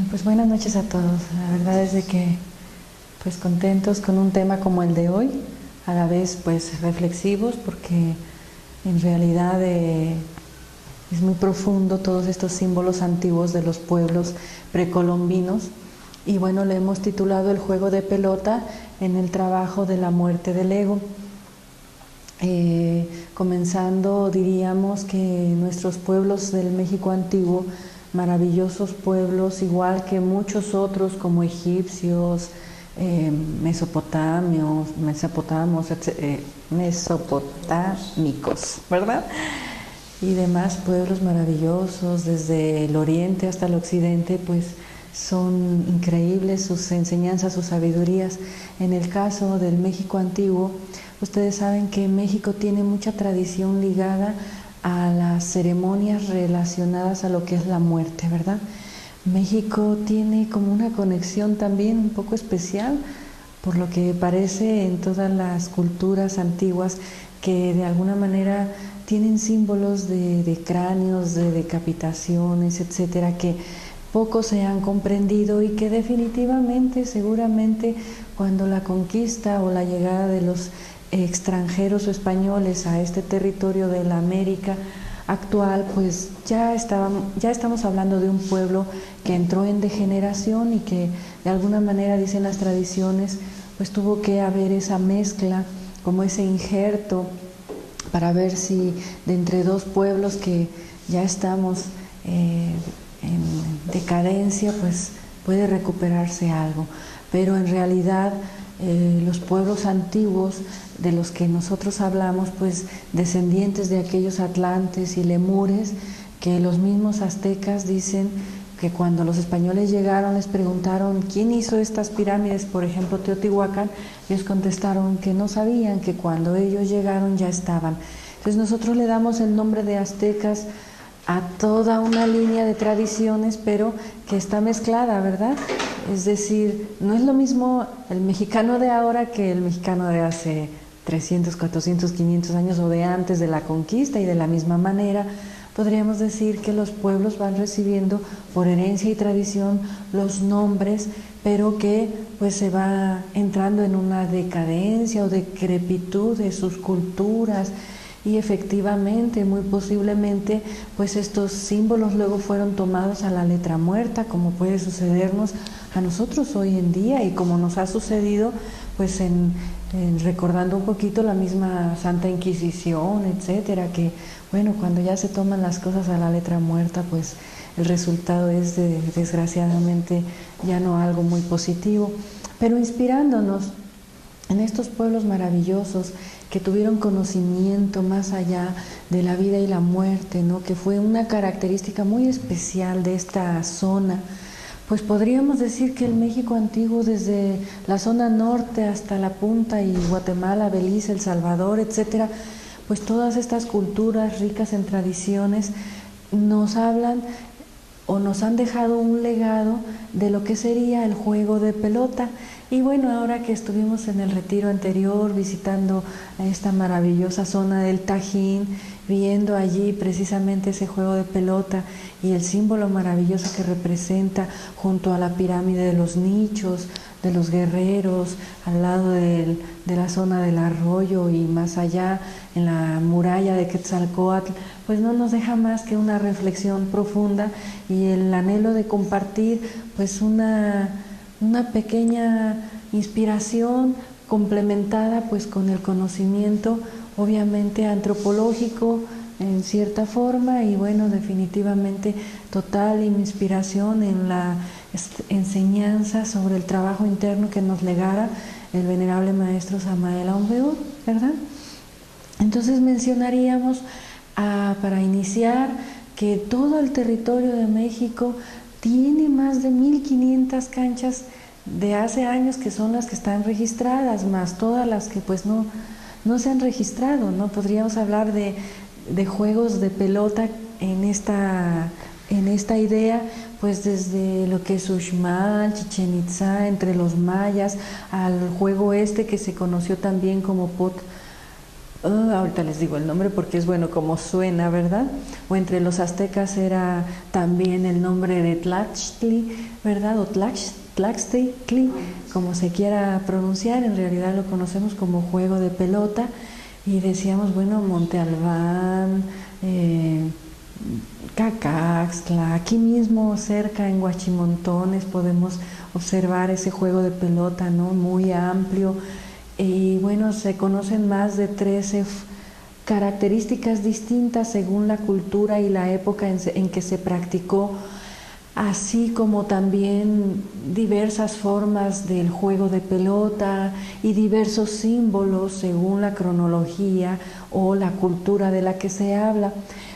Pues buenas noches a todos. La verdad es de que pues contentos con un tema como el de hoy, a la vez pues reflexivos porque en realidad es muy profundo todos estos símbolos antiguos de los pueblos precolombinos. Y bueno, le hemos titulado El juego de pelota en el trabajo de la muerte del ego. Comenzando, diríamos que nuestros pueblos del México antiguo, maravillosos pueblos, igual que muchos otros como egipcios, mesopotámicos, ¿verdad? Y demás pueblos maravillosos, desde el oriente hasta el occidente, pues son increíbles sus enseñanzas, sus sabidurías. En el caso del México antiguo, ustedes saben que México tiene mucha tradición ligada a las ceremonias relacionadas a lo que es la muerte, ¿verdad? México tiene como una conexión también un poco especial, por lo que parece en todas las culturas antiguas que de alguna manera tienen símbolos de cráneos, de decapitaciones, etcétera, que pocos se han comprendido y que definitivamente, seguramente, cuando la conquista o la llegada de los extranjeros o españoles a este territorio de la América actual, pues ya estamos hablando de un pueblo que entró en degeneración y que de alguna manera, dicen las tradiciones, pues tuvo que haber esa mezcla, como ese injerto, para ver si de entre dos pueblos que ya estamos en decadencia, pues puede recuperarse algo. Pero en realidad los pueblos antiguos de los que nosotros hablamos, pues descendientes de aquellos atlantes y lemures, que los mismos aztecas dicen que cuando los españoles llegaron les preguntaron quién hizo estas pirámides, por ejemplo Teotihuacán, ellos contestaron que no sabían, que cuando ellos llegaron ya estaban. Entonces nosotros le damos el nombre de aztecas a toda una línea de tradiciones, pero que está mezclada, ¿verdad? Es decir, no es lo mismo el mexicano de ahora que el mexicano de hace 300, 400, 500 años o de antes de la conquista, y de la misma manera podríamos decir que los pueblos van recibiendo por herencia y tradición los nombres, pero que pues se va entrando en una decadencia o decrepitud de sus culturas. Y efectivamente, muy posiblemente, pues estos símbolos luego fueron tomados a la letra muerta, como puede sucedernos a nosotros hoy en día y como nos ha sucedido pues recordando un poquito la misma Santa Inquisición, etcétera, que bueno, cuando ya se toman las cosas a la letra muerta, pues el resultado es desgraciadamente ya no algo muy positivo, pero inspirándonos en estos pueblos maravillosos que tuvieron conocimiento más allá de la vida y la muerte, ¿no? Que fue una característica muy especial de esta zona. Pues podríamos decir que el México antiguo, desde la zona norte hasta la punta, y Guatemala, Belice, El Salvador, etcétera, pues todas estas culturas ricas en tradiciones nos hablan o nos han dejado un legado de lo que sería el juego de pelota. Y bueno, ahora que estuvimos en el retiro anterior visitando esta maravillosa zona del Tajín, viendo allí precisamente ese juego de pelota y el símbolo maravilloso que representa junto a la pirámide de los nichos, de los guerreros, al lado de la zona del arroyo y más allá en la muralla de Quetzalcóatl, pues no nos deja más que una reflexión profunda y el anhelo de compartir pues una pequeña inspiración complementada pues con el conocimiento obviamente antropológico en cierta forma, y bueno, definitivamente total inspiración en la enseñanza sobre el trabajo interno que nos legara el venerable maestro Samael Aun Weor, ¿verdad? Entonces mencionaríamos para iniciar que todo el territorio de México tiene más de 1500 canchas de hace años, que son las que están registradas, más todas las que pues no se han registrado, ¿no? Podríamos hablar de juegos de pelota en esta idea, pues desde lo que es Uxmal, Chichén Itzá, entre los mayas, al juego que se conoció también como Ahorita les digo el nombre porque es bueno como suena, ¿verdad? O entre los aztecas era también el nombre de Tlachtli, ¿verdad? O Tlaxtli, como se quiera pronunciar, en realidad lo conocemos como juego de pelota. Y decíamos, bueno, Monte Albán, Cacaxtla, aquí mismo cerca en Huachimontones podemos observar ese juego de pelota, ¿no? Muy amplio. Y bueno, se conocen más de 13 características distintas según la cultura y la época en que se practicó, así como también diversas formas del juego de pelota y diversos símbolos según la cronología o la cultura de la que se habla.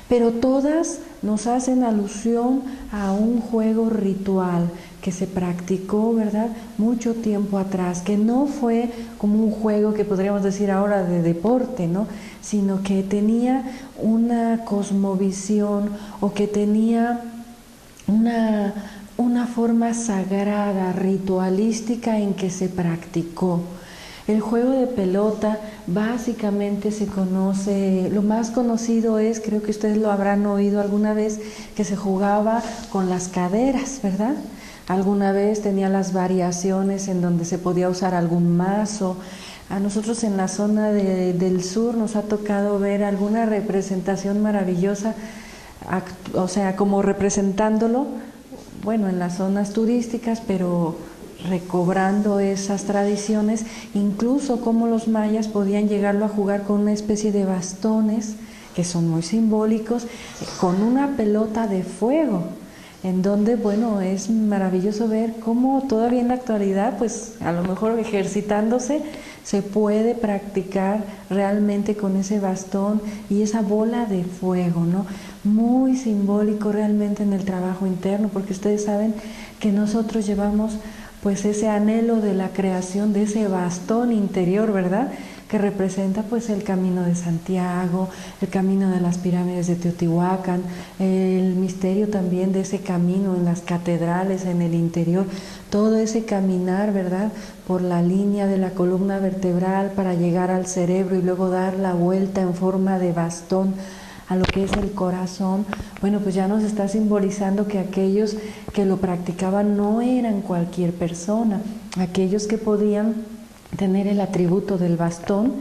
Pero todas nos hacen alusión a un juego ritual que se practicó, ¿verdad?, mucho tiempo atrás, que no fue como un juego que podríamos decir ahora de deporte, ¿no?, sino que tenía una cosmovisión o que tenía una forma sagrada, ritualística en que se practicó. El juego de pelota básicamente se conoce, lo más conocido es, creo que ustedes lo habrán oído alguna vez, que se jugaba con las caderas, ¿verdad? Alguna vez tenía las variaciones en donde se podía usar algún mazo. A nosotros en la zona del sur nos ha tocado ver alguna representación maravillosa, o sea, como representándolo, bueno, en las zonas turísticas, pero recobrando esas tradiciones, incluso como los mayas podían llegarlo a jugar con una especie de bastones, que son muy simbólicos, con una pelota de fuego, en donde, bueno, es maravilloso ver cómo todavía en la actualidad, pues a lo mejor ejercitándose, se puede practicar realmente con ese bastón y esa bola de fuego, ¿no? Muy simbólico realmente en el trabajo interno, porque ustedes saben que nosotros llevamos pues ese anhelo de la creación de ese bastón interior, ¿verdad?, que representa pues el camino de Santiago, el camino de las pirámides de Teotihuacán, el misterio también de ese camino en las catedrales, en el interior, todo ese caminar, ¿verdad?, por la línea de la columna vertebral para llegar al cerebro y luego dar la vuelta en forma de bastón a lo que es el corazón. Bueno, pues ya nos está simbolizando que aquellos que lo practicaban no eran cualquier persona, aquellos que podían tener el atributo del bastón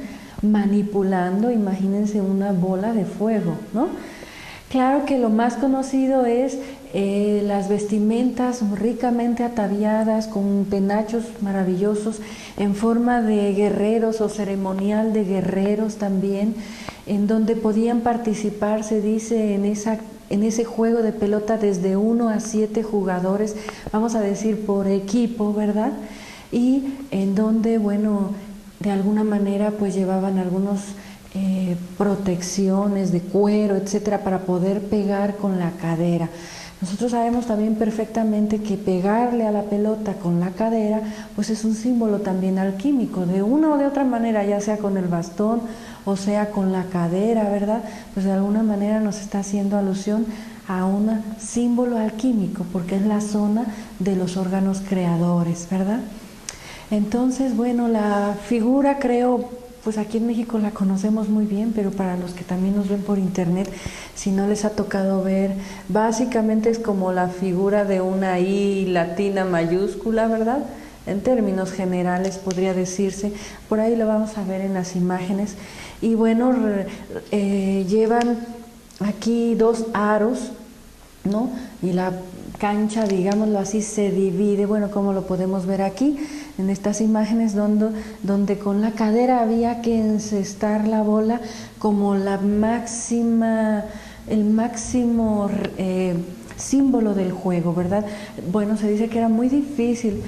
manipulando, imagínense, una bola de fuego, ¿no? Claro que lo más conocido es las vestimentas ricamente ataviadas con penachos maravillosos en forma de guerreros o ceremonial de guerreros también, en donde podían participar, se dice, en ese juego de pelota desde 1 a 7 jugadores, vamos a decir por equipo, ¿verdad?, y en donde, bueno, de alguna manera pues llevaban algunos protecciones de cuero, etcétera, para poder pegar con la cadera. Nosotros sabemos también perfectamente que pegarle a la pelota con la cadera pues es un símbolo también alquímico, de una o de otra manera, ya sea con el bastón o sea con la cadera, ¿verdad?, pues de alguna manera nos está haciendo alusión a un símbolo alquímico, porque es la zona de los órganos creadores, ¿verdad? Entonces, bueno, la figura, creo, pues aquí en México la conocemos muy bien, pero para los que también nos ven por internet, si no les ha tocado ver, básicamente es como la figura de una I latina mayúscula, ¿verdad?, en términos generales podría decirse. Por ahí lo vamos a ver en las imágenes. Y bueno, llevan aquí 2 aros, ¿no?, y la cancha, digámoslo así, se divide, bueno, como lo podemos ver aquí en estas imágenes, donde con la cadera había que encestar la bola como el máximo símbolo del juego, ¿verdad? Bueno, se dice que era muy difícil,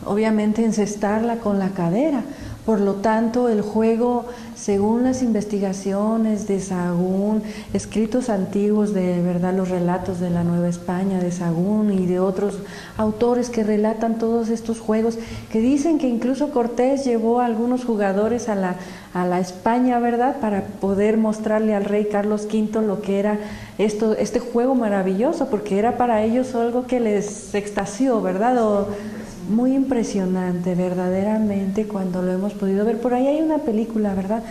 obviamente, encestarla con la cadera. Por lo tanto, el juego, según las investigaciones de Sahagún, escritos antiguos de verdad, los relatos de la Nueva España de Sahagún y de otros autores que relatan todos estos juegos, que dicen que incluso Cortés llevó a algunos jugadores a la España, ¿verdad?, para poder mostrarle al rey Carlos V lo que era este juego maravilloso, porque era para ellos algo que les extasió, ¿verdad?, muy impresionante verdaderamente cuando lo hemos podido ver. Por ahí hay una película, ¿verdad?,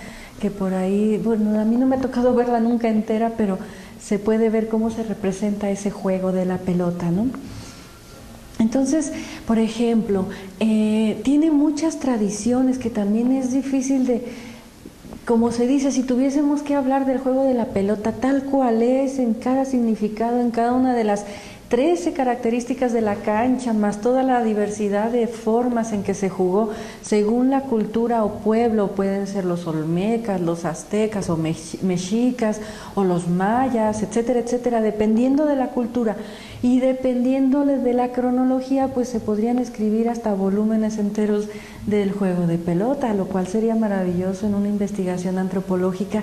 que por ahí, bueno, a mí no me ha tocado verla nunca entera, pero se puede ver cómo se representa ese juego de la pelota, ¿no? Entonces, por ejemplo, tiene muchas tradiciones que también es difícil de, como se dice, si tuviésemos que hablar del juego de la pelota tal cual es, en cada significado, en cada una de las 13 características de la cancha, más toda la diversidad de formas en que se jugó, según la cultura o pueblo, pueden ser los olmecas, los aztecas o mexicas, o los mayas, etcétera, etcétera, dependiendo de la cultura y dependiendo de la cronología, pues se podrían escribir hasta volúmenes enteros del juego de pelota, lo cual sería maravilloso en una investigación antropológica.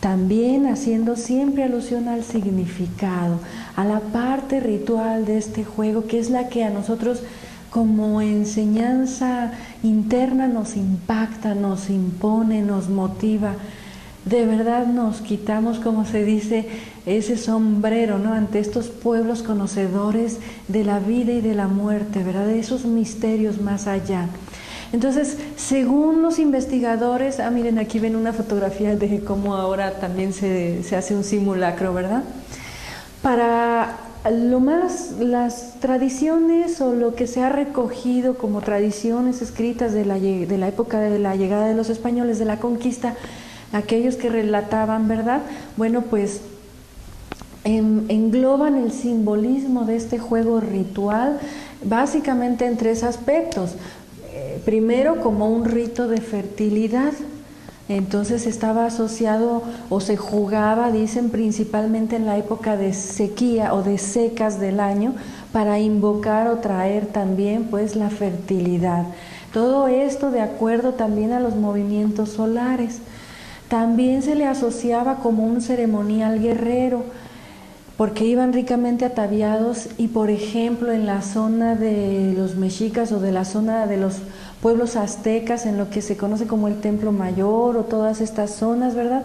También haciendo siempre alusión al significado, a la parte ritual de este juego, que es la que a nosotros como enseñanza interna nos impacta, nos impone, nos motiva. De verdad nos quitamos, como se dice, ese sombrero, ¿no?, ante estos pueblos conocedores de la vida y de la muerte, ¿verdad?, de esos misterios más allá. Entonces, según los investigadores, miren, aquí ven una fotografía de cómo ahora también se hace un simulacro, ¿verdad? Para las tradiciones o lo que se ha recogido como tradiciones escritas de la época de la llegada de los españoles, de la conquista, aquellos que relataban, ¿verdad? Bueno, pues engloban el simbolismo de este juego ritual básicamente en 3 aspectos. Primero, como un rito de fertilidad. Entonces estaba asociado o se jugaba, dicen, principalmente en la época de sequía o de secas del año, para invocar o traer también pues la fertilidad. Todo esto de acuerdo también a los movimientos solares. También se le asociaba como un ceremonial guerrero, porque iban ricamente ataviados y, por ejemplo, en la zona de los mexicas o de la zona de los pueblos aztecas, en lo que se conoce como el Templo Mayor o todas estas zonas, ¿verdad?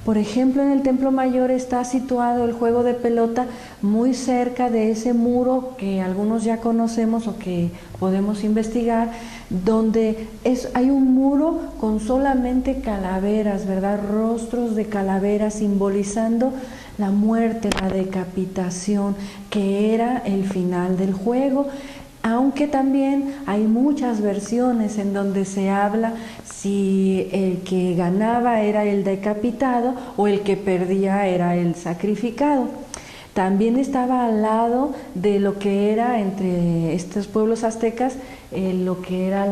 Por ejemplo, en el Templo Mayor está situado el juego de pelota muy cerca de ese muro que algunos ya conocemos o que podemos investigar, donde hay un muro con solamente calaveras, ¿verdad? Rostros de calaveras simbolizando la muerte, la decapitación, que era el final del juego. Aunque también hay muchas versiones en donde se habla si el que ganaba era el decapitado o el que perdía era el sacrificado. También estaba al lado de lo que era entre estos pueblos aztecas, lo que era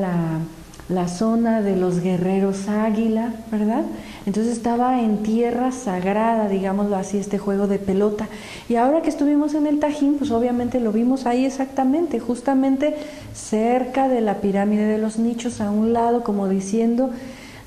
la zona de los guerreros águila, ¿verdad? Entonces estaba en tierra sagrada, digámoslo así, este juego de pelota. Y ahora que estuvimos en el Tajín, pues obviamente lo vimos ahí exactamente, justamente cerca de la pirámide de los nichos, a un lado, como diciendo,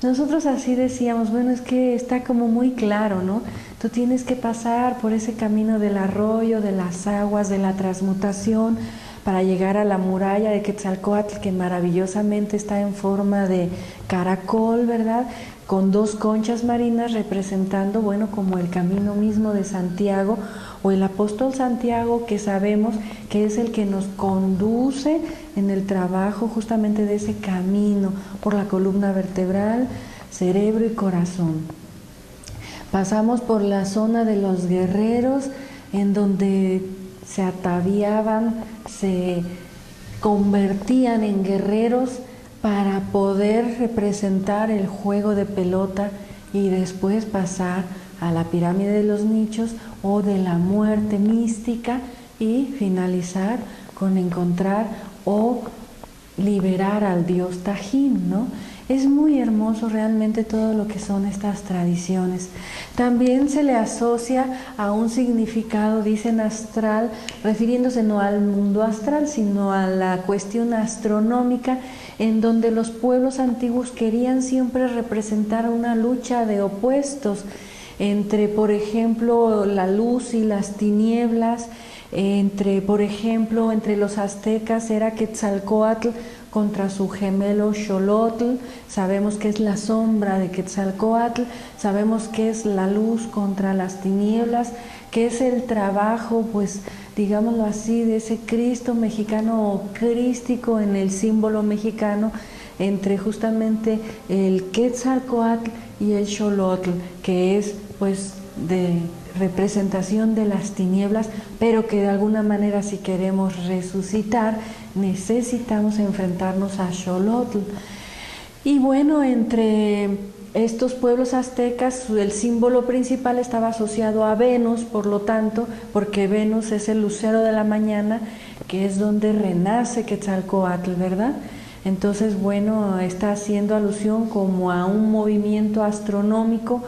nosotros así decíamos, bueno, es que está como muy claro, ¿no? Tú tienes que pasar por ese camino del arroyo, de las aguas, de la transmutación, para llegar a la muralla de Quetzalcóatl, que maravillosamente está en forma de caracol, ¿verdad?, con 2 conchas marinas representando, bueno, como el camino mismo de Santiago, o el apóstol Santiago, que sabemos que es el que nos conduce en el trabajo justamente de ese camino por la columna vertebral, cerebro y corazón. Pasamos por la zona de los guerreros, en donde se ataviaban, se convertían en guerreros para poder representar el juego de pelota y después pasar a la pirámide de los nichos o de la muerte mística y finalizar con encontrar o liberar al dios Tajín, ¿no? Es muy hermoso realmente todo lo que son estas tradiciones. También se le asocia a un significado, dicen, astral, refiriéndose no al mundo astral, sino a la cuestión astronómica, en donde los pueblos antiguos querían siempre representar una lucha de opuestos entre, por ejemplo, la luz y las tinieblas, por ejemplo, entre los aztecas era Quetzalcóatl contra su gemelo Xolotl. Sabemos que es la sombra de Quetzalcóatl, sabemos que es la luz contra las tinieblas, que es el trabajo, pues digámoslo así, de ese Cristo mexicano o crístico en el símbolo mexicano, entre justamente el Quetzalcóatl y el Xolotl, que es pues de representación de las tinieblas, pero que de alguna manera, si queremos resucitar, necesitamos enfrentarnos a Xolotl. Y bueno, entre estos pueblos aztecas, el símbolo principal estaba asociado a Venus, por lo tanto, porque Venus es el lucero de la mañana, que es donde renace Quetzalcóatl, ¿verdad? Entonces, bueno, está haciendo alusión como a un movimiento astronómico,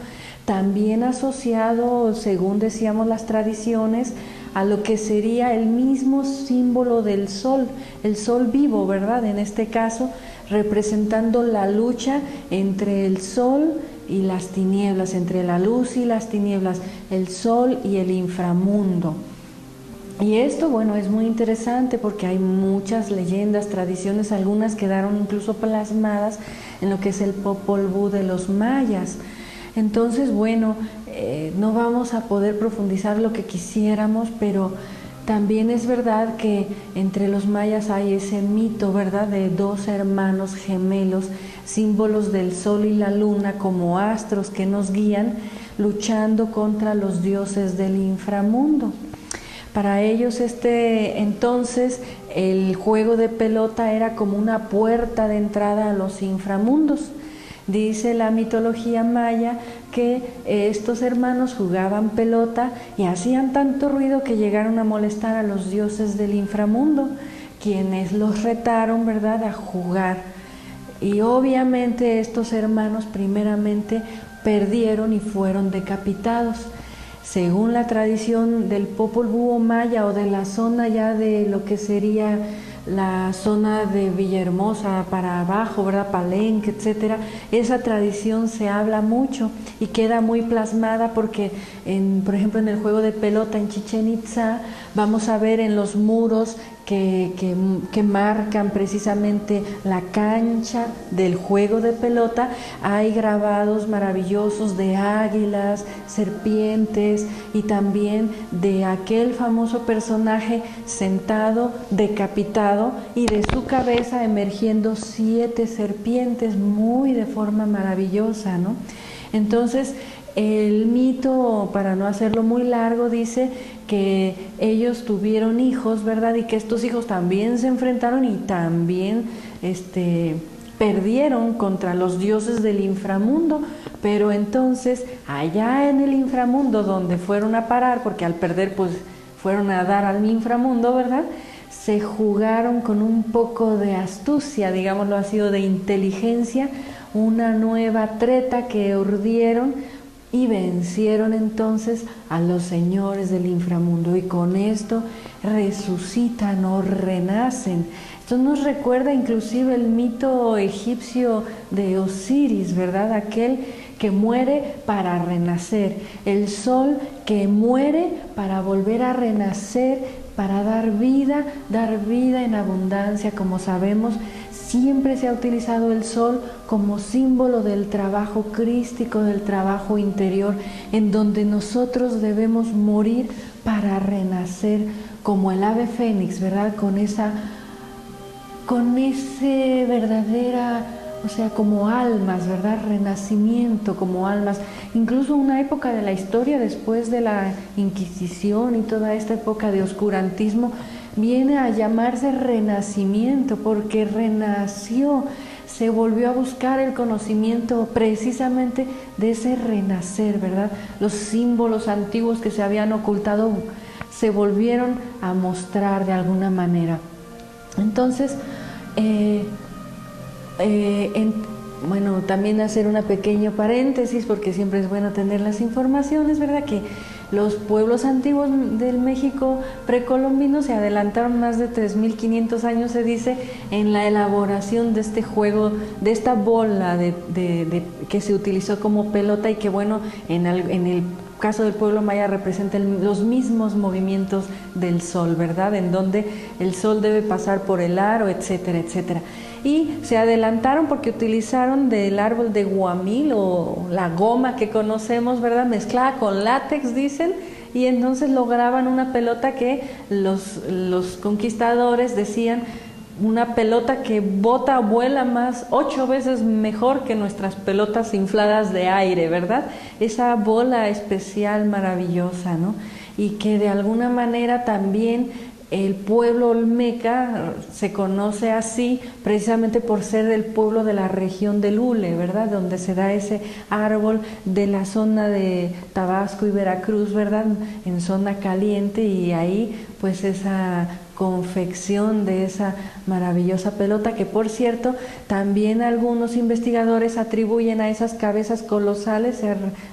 también asociado, según decíamos las tradiciones, a lo que sería el mismo símbolo del sol, el sol vivo, ¿verdad? En este caso, representando la lucha entre el sol y las tinieblas, entre la luz y las tinieblas, el sol y el inframundo. Y esto, bueno, es muy interesante porque hay muchas leyendas, tradiciones, algunas quedaron incluso plasmadas en lo que es el Popol Vuh de los mayas. Entonces, bueno, no vamos a poder profundizar lo que quisiéramos, pero también es verdad que entre los mayas hay ese mito, ¿verdad?, de dos hermanos gemelos, símbolos del sol y la luna como astros que nos guían, luchando contra los dioses del inframundo. Para ellos entonces el juego de pelota era como una puerta de entrada a los inframundos. Dice la mitología maya que estos hermanos jugaban pelota y hacían tanto ruido que llegaron a molestar a los dioses del inframundo, quienes los retaron, ¿verdad?, a jugar. Y obviamente estos hermanos primeramente perdieron y fueron decapitados. Según la tradición del Popol Vuh maya o de la zona ya de lo que sería la zona de Villahermosa para abajo, ¿verdad?, Palenque, etcétera, esa tradición se habla mucho y queda muy plasmada porque, por ejemplo, en el juego de pelota en Chichén Itzá, vamos a ver en los muros que marcan precisamente la cancha del juego de pelota, hay grabados maravillosos de águilas, serpientes y también de aquel famoso personaje sentado, decapitado, y de su cabeza emergiendo 7 serpientes muy de forma maravillosa, ¿no? Entonces, el mito, para no hacerlo muy largo, dice que ellos tuvieron hijos, ¿verdad? Y que estos hijos también se enfrentaron y también perdieron contra los dioses del inframundo, pero entonces allá en el inframundo donde fueron a parar, porque al perder pues fueron a dar al inframundo, ¿verdad?, se jugaron con un poco de astucia, digámoslo así, o de inteligencia, una nueva treta que urdieron y vencieron entonces a los señores del inframundo, y con esto resucitan o renacen. Esto nos recuerda inclusive el mito egipcio de Osiris, ¿verdad? Aquel que muere para renacer, el sol que muere para volver a renacer, para dar vida en abundancia. Como sabemos, siempre se ha utilizado el sol como símbolo del trabajo crístico, del trabajo interior, en donde nosotros debemos morir para renacer como el ave fénix, ¿verdad? Con ese verdadera, o sea, como almas, ¿verdad? Renacimiento como almas. Incluso una época de la historia después de la Inquisición y toda esta época de oscurantismo viene a llamarse renacimiento, porque renació, se volvió a buscar el conocimiento precisamente de ese renacer, ¿verdad? Los símbolos antiguos que se habían ocultado se volvieron a mostrar de alguna manera. Entonces, bueno, también hacer una pequeño paréntesis, porque siempre es bueno tener las informaciones, ¿verdad? Que los pueblos antiguos del México precolombino se adelantaron más de 3.500 años, se dice, en la elaboración de este juego, de esta bola que se utilizó como pelota, y que, bueno, en el caso del pueblo maya representa los mismos movimientos del sol, ¿verdad? En donde el sol debe pasar por el aro, etcétera, etcétera. Y se adelantaron porque utilizaron del árbol de guamil, o la goma que conocemos, ¿verdad?, mezclada con látex, dicen, y entonces lograban una pelota que los conquistadores decían una pelota que bota, vuela más, 8 veces mejor que nuestras pelotas infladas de aire, ¿verdad? Esa bola especial maravillosa, ¿no? Y que de alguna manera también el pueblo olmeca se conoce así precisamente por ser el pueblo de la región del hule, ¿verdad? Donde se da ese árbol de la zona de Tabasco y Veracruz, ¿verdad? En zona caliente, y ahí pues esa confección de esa maravillosa pelota, que por cierto también algunos investigadores atribuyen a esas cabezas colosales,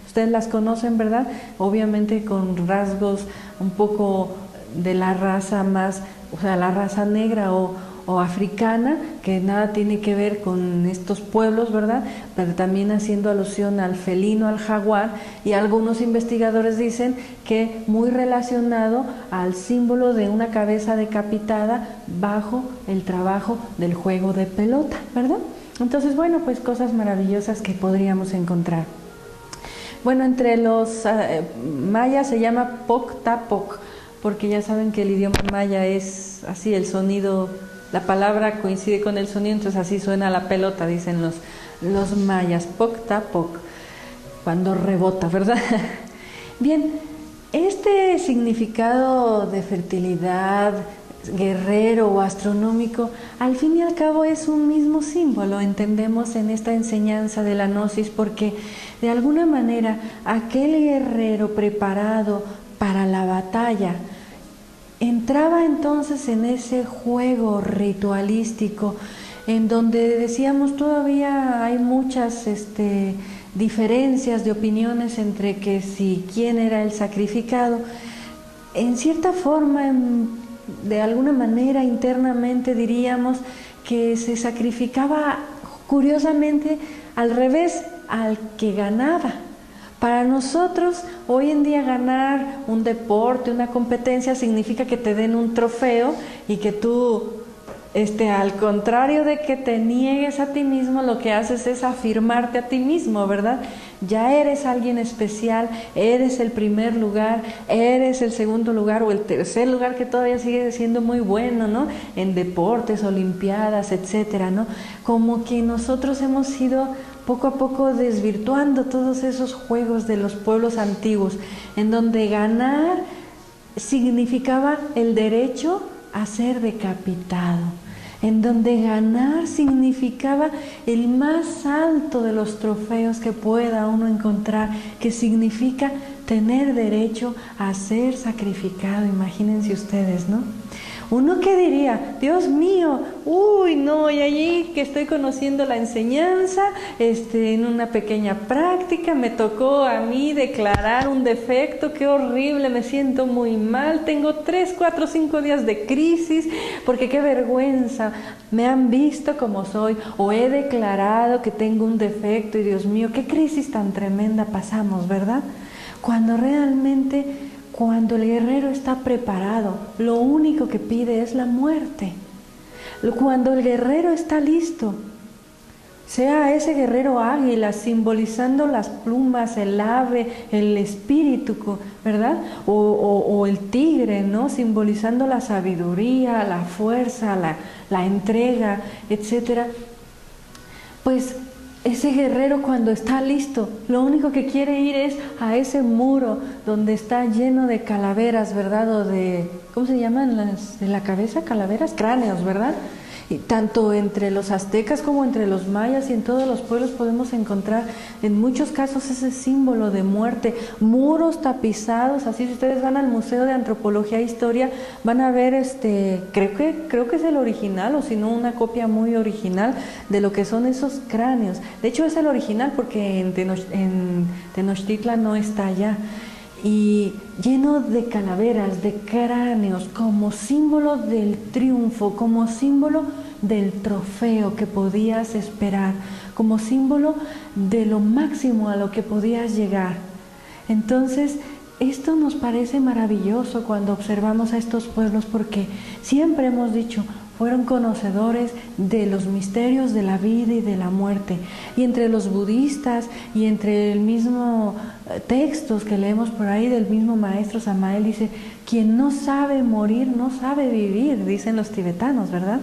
ustedes las conocen, ¿verdad? Obviamente con rasgos un poco de la raza más, o sea, la raza negra o africana, que nada tiene que ver con estos pueblos, ¿verdad? Pero también haciendo alusión al felino, al jaguar, y algunos investigadores dicen que muy relacionado al símbolo de una cabeza decapitada bajo el trabajo del juego de pelota, ¿verdad? Entonces, bueno, pues cosas maravillosas que podríamos encontrar. Bueno, entre los mayas se llama Poc-Tapoc, porque ya saben que el idioma maya es así, el sonido, la palabra coincide con el sonido, entonces así suena la pelota, dicen los mayas, Poc-Tapoc, cuando rebota, ¿verdad? Bien, este significado de fertilidad, guerrero o astronómico, al fin y al cabo es un mismo símbolo, entendemos en esta enseñanza de la gnosis, porque de alguna manera aquel guerrero preparado para la batalla entraba entonces en ese juego ritualístico en donde decíamos todavía hay muchas diferencias de opiniones entre que si quién era el sacrificado. En cierta forma, de alguna manera internamente diríamos que se sacrificaba curiosamente al revés, al que ganaba. Para nosotros, hoy en día ganar un deporte, una competencia, significa que te den un trofeo y que tú, al contrario de que te niegues a ti mismo, lo que haces es afirmarte a ti mismo, ¿verdad? Ya eres alguien especial, eres el primer lugar, eres el segundo lugar o el tercer lugar, que todavía sigue siendo muy bueno, ¿no? En deportes, olimpiadas, etcétera, ¿no? Como que nosotros hemos ido poco a poco desvirtuando todos esos juegos de los pueblos antiguos, en donde ganar significaba el derecho a ser decapitado, en donde ganar significaba el más alto de los trofeos que pueda uno encontrar, que significa tener derecho a ser sacrificado. Imagínense ustedes, ¿no? Uno que diría, Dios mío, uy, no, y allí que estoy conociendo la enseñanza, en una pequeña práctica me tocó a mí declarar un defecto, qué horrible, me siento muy mal, tengo 3, 4, 5 días de crisis, porque qué vergüenza, me han visto como soy, o he declarado que tengo un defecto, y Dios mío, qué crisis tan tremenda pasamos, ¿verdad? Cuando realmente, cuando el guerrero está preparado, lo único que pide es la muerte. Cuando el guerrero está listo, sea ese guerrero águila, simbolizando las plumas, el ave, el espíritu, ¿verdad? O el tigre, ¿no? Simbolizando la sabiduría, la fuerza, la entrega, etcétera. Pues ese guerrero, cuando está listo, lo único que quiere ir es a ese muro donde está lleno de calaveras, ¿verdad? O de, ¿cómo se llaman las de la cabeza? Calaveras, cráneos, ¿verdad? Y tanto entre los aztecas como entre los mayas y en todos los pueblos podemos encontrar en muchos casos ese símbolo de muerte, muros tapizados. Así, si ustedes van al Museo de Antropología e Historia, van a ver creo que es el original, o si no una copia muy original de lo que son esos cráneos. De hecho es el original, porque en Tenochtitlan no está allá. Y lleno de calaveras, de cráneos, como símbolo del triunfo, como símbolo del trofeo que podías esperar, como símbolo de lo máximo a lo que podías llegar. Entonces, esto nos parece maravilloso cuando observamos a estos pueblos, porque siempre hemos dicho, fueron conocedores de los misterios de la vida y de la muerte. Y entre los budistas y entre el mismo textos que leemos por ahí del mismo maestro Samael, dice, quien no sabe morir no sabe vivir, dicen los tibetanos, ¿verdad?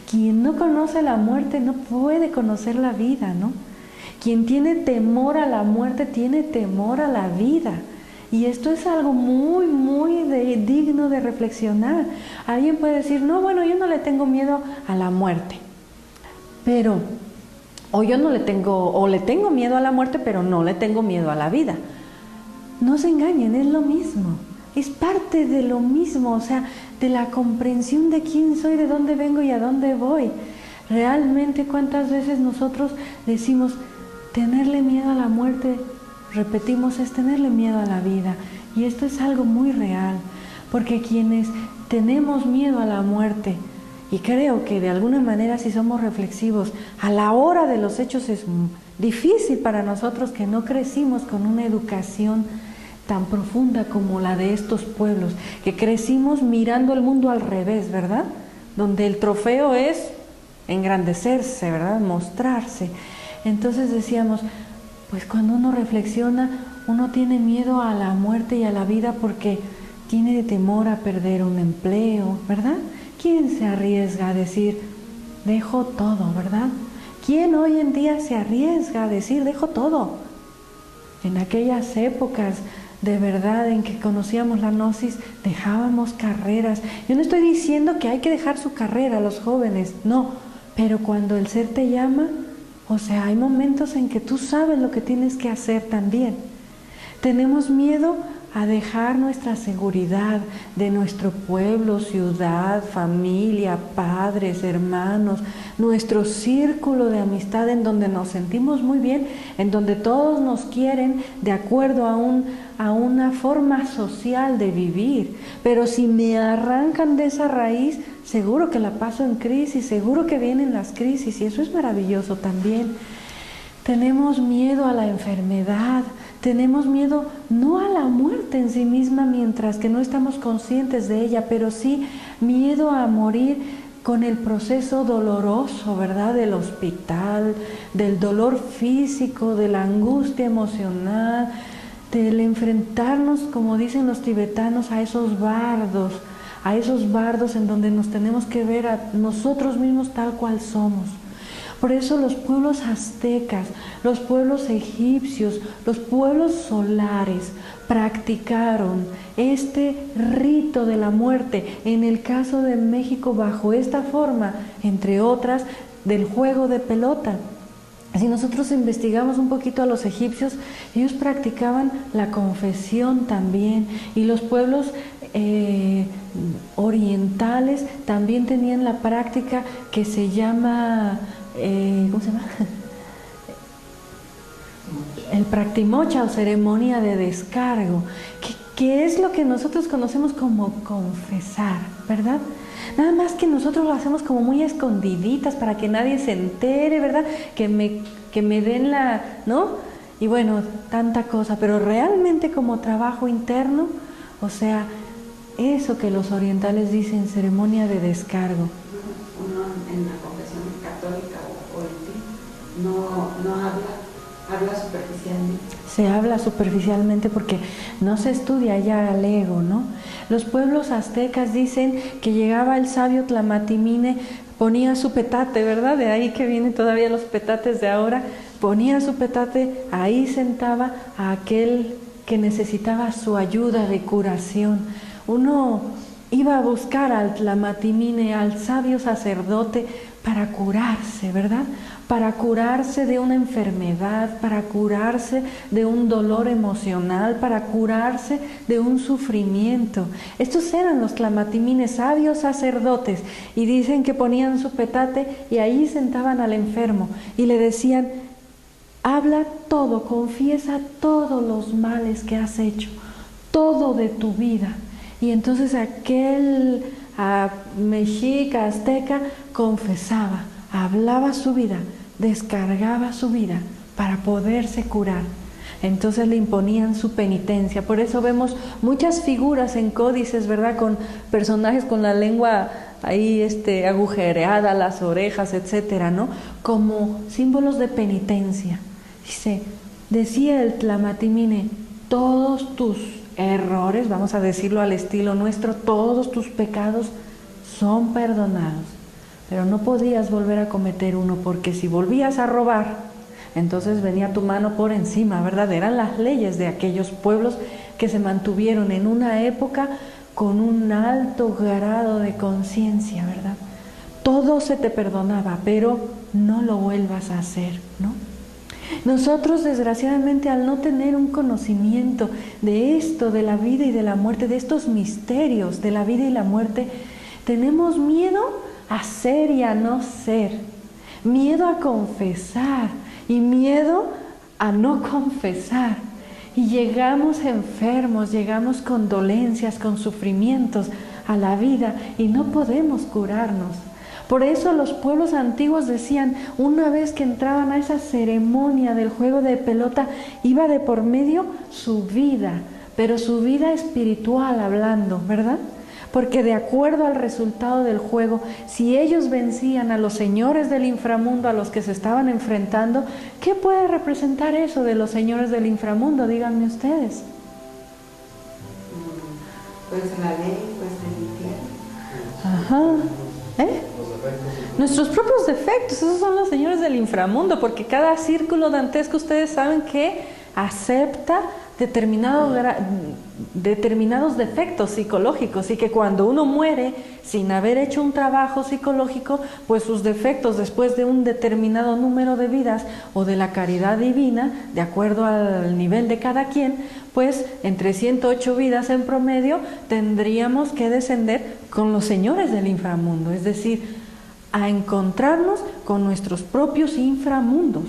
Quien no conoce la muerte no puede conocer la vida, ¿no? Quien tiene temor a la muerte tiene temor a la vida. Y esto es algo muy, muy digno de reflexionar. Alguien puede decir, no, bueno, yo no le tengo miedo a la muerte. Pero, o yo no le tengo, o le tengo miedo a la muerte, pero no le tengo miedo a la vida. No se engañen, es lo mismo. Es parte de lo mismo, o sea, de la comprensión de quién soy, de dónde vengo y a dónde voy. Realmente, ¿cuántas veces nosotros decimos, tenerle miedo a la muerte? Repetimos, es tenerle miedo a la vida. Y esto es algo muy real, porque quienes tenemos miedo a la muerte, y creo que de alguna manera si somos reflexivos, a la hora de los hechos es difícil para nosotros que no crecimos con una educación tan profunda como la de estos pueblos, que crecimos mirando el mundo al revés, ¿verdad? Donde el trofeo es engrandecerse, ¿verdad? Mostrarse. Entonces decíamos, pues cuando uno reflexiona, uno tiene miedo a la muerte y a la vida porque tiene temor a perder un empleo, ¿verdad? ¿Quién se arriesga a decir, dejo todo, ¿verdad? ¿Quién hoy en día se arriesga a decir, dejo todo? En aquellas épocas de verdad en que conocíamos la gnosis, dejábamos carreras. Yo no estoy diciendo que hay que dejar su carrera a los jóvenes, no, pero cuando el ser te llama, o sea, hay momentos en que tú sabes lo que tienes que hacer también. Tenemos miedo a dejar nuestra seguridad de nuestro pueblo, ciudad, familia, padres, hermanos, nuestro círculo de amistad en donde nos sentimos muy bien, en donde todos nos quieren de acuerdo a una forma social de vivir. Pero si me arrancan de esa raíz, seguro que la paso en crisis, seguro que vienen las crisis, y eso es maravilloso también. Tenemos miedo a la enfermedad, tenemos miedo no a la muerte en sí misma mientras que no estamos conscientes de ella, pero sí miedo a morir con el proceso doloroso, ¿verdad? Del hospital, del dolor físico, de la angustia emocional, del enfrentarnos, como dicen los tibetanos, a esos bardos en donde nos tenemos que ver a nosotros mismos tal cual somos. Por eso los pueblos aztecas, los pueblos egipcios, los pueblos solares practicaron este rito de la muerte, en el caso de México bajo esta forma, entre otras, del juego de pelota. Si nosotros investigamos un poquito a los egipcios, ellos practicaban la confesión también, y los pueblos orientales también tenían la práctica que se llama... ¿cómo se llama? El practimocha o ceremonia de descargo, que es lo que nosotros conocemos como confesar, ¿verdad? Nada más que nosotros lo hacemos como muy escondiditas para que nadie se entere, ¿verdad? Que me den la, ¿no? Y bueno, tanta cosa, pero realmente como trabajo interno, o sea, eso que los orientales dicen ceremonia de descargo. Uno en la confesión católica no habla superficialmente. Se habla superficialmente porque no se estudia ya al ego, ¿no? Los pueblos aztecas dicen que llegaba el sabio Tlamatimine, ponía su petate, ¿verdad? De ahí que vienen todavía los petates de ahora, ponía su petate, ahí sentaba a aquel que necesitaba su ayuda de curación. Uno iba a buscar al Tlamatimine, al sabio sacerdote, para curarse, ¿verdad? Para curarse de una enfermedad, para curarse de un dolor emocional, para curarse de un sufrimiento. Estos eran los Tlamatimines, sabios sacerdotes, y dicen que ponían su petate y ahí sentaban al enfermo y le decían, habla todo, confiesa todos los males que has hecho, todo de tu vida. Y entonces aquel mexica, azteca, confesaba, hablaba su vida, descargaba su vida para poderse curar. Entonces le imponían su penitencia. Por eso vemos muchas figuras en códices, ¿verdad? Con personajes con la lengua ahí agujereadas las orejas, etcétera, ¿no? Como símbolos de penitencia. Decía el Tlamatimine, todos tus errores, vamos a decirlo al estilo nuestro, todos tus pecados son perdonados, pero no podías volver a cometer uno, porque si volvías a robar, entonces venía tu mano por encima, ¿verdad? Eran las leyes de aquellos pueblos que se mantuvieron en una época con un alto grado de conciencia, ¿verdad? Todo se te perdonaba, pero no lo vuelvas a hacer, ¿no? Nosotros, desgraciadamente, al no tener un conocimiento de esto, de la vida y de la muerte, de estos misterios de la vida y la muerte, tenemos miedo a ser y a no ser, miedo a confesar y miedo a no confesar. Y llegamos enfermos, llegamos con dolencias, con sufrimientos a la vida y no podemos curarnos. Por eso los pueblos antiguos decían, una vez que entraban a esa ceremonia del juego de pelota, iba de por medio su vida, pero su vida espiritual hablando, ¿verdad? Porque de acuerdo al resultado del juego, si ellos vencían a los señores del inframundo a los que se estaban enfrentando, ¿qué puede representar eso de los señores del inframundo? Díganme ustedes. Pues la ley, pues el infierno. Ajá. Nuestros propios defectos, esos son los señores del inframundo, porque cada círculo dantesco, ustedes saben que acepta determinados defectos psicológicos, y que cuando uno muere sin haber hecho un trabajo psicológico, pues sus defectos, después de un determinado número de vidas o de la caridad divina, de acuerdo al nivel de cada quien, pues entre 108 vidas en promedio tendríamos que descender con los señores del inframundo, es decir, a encontrarnos con nuestros propios inframundos.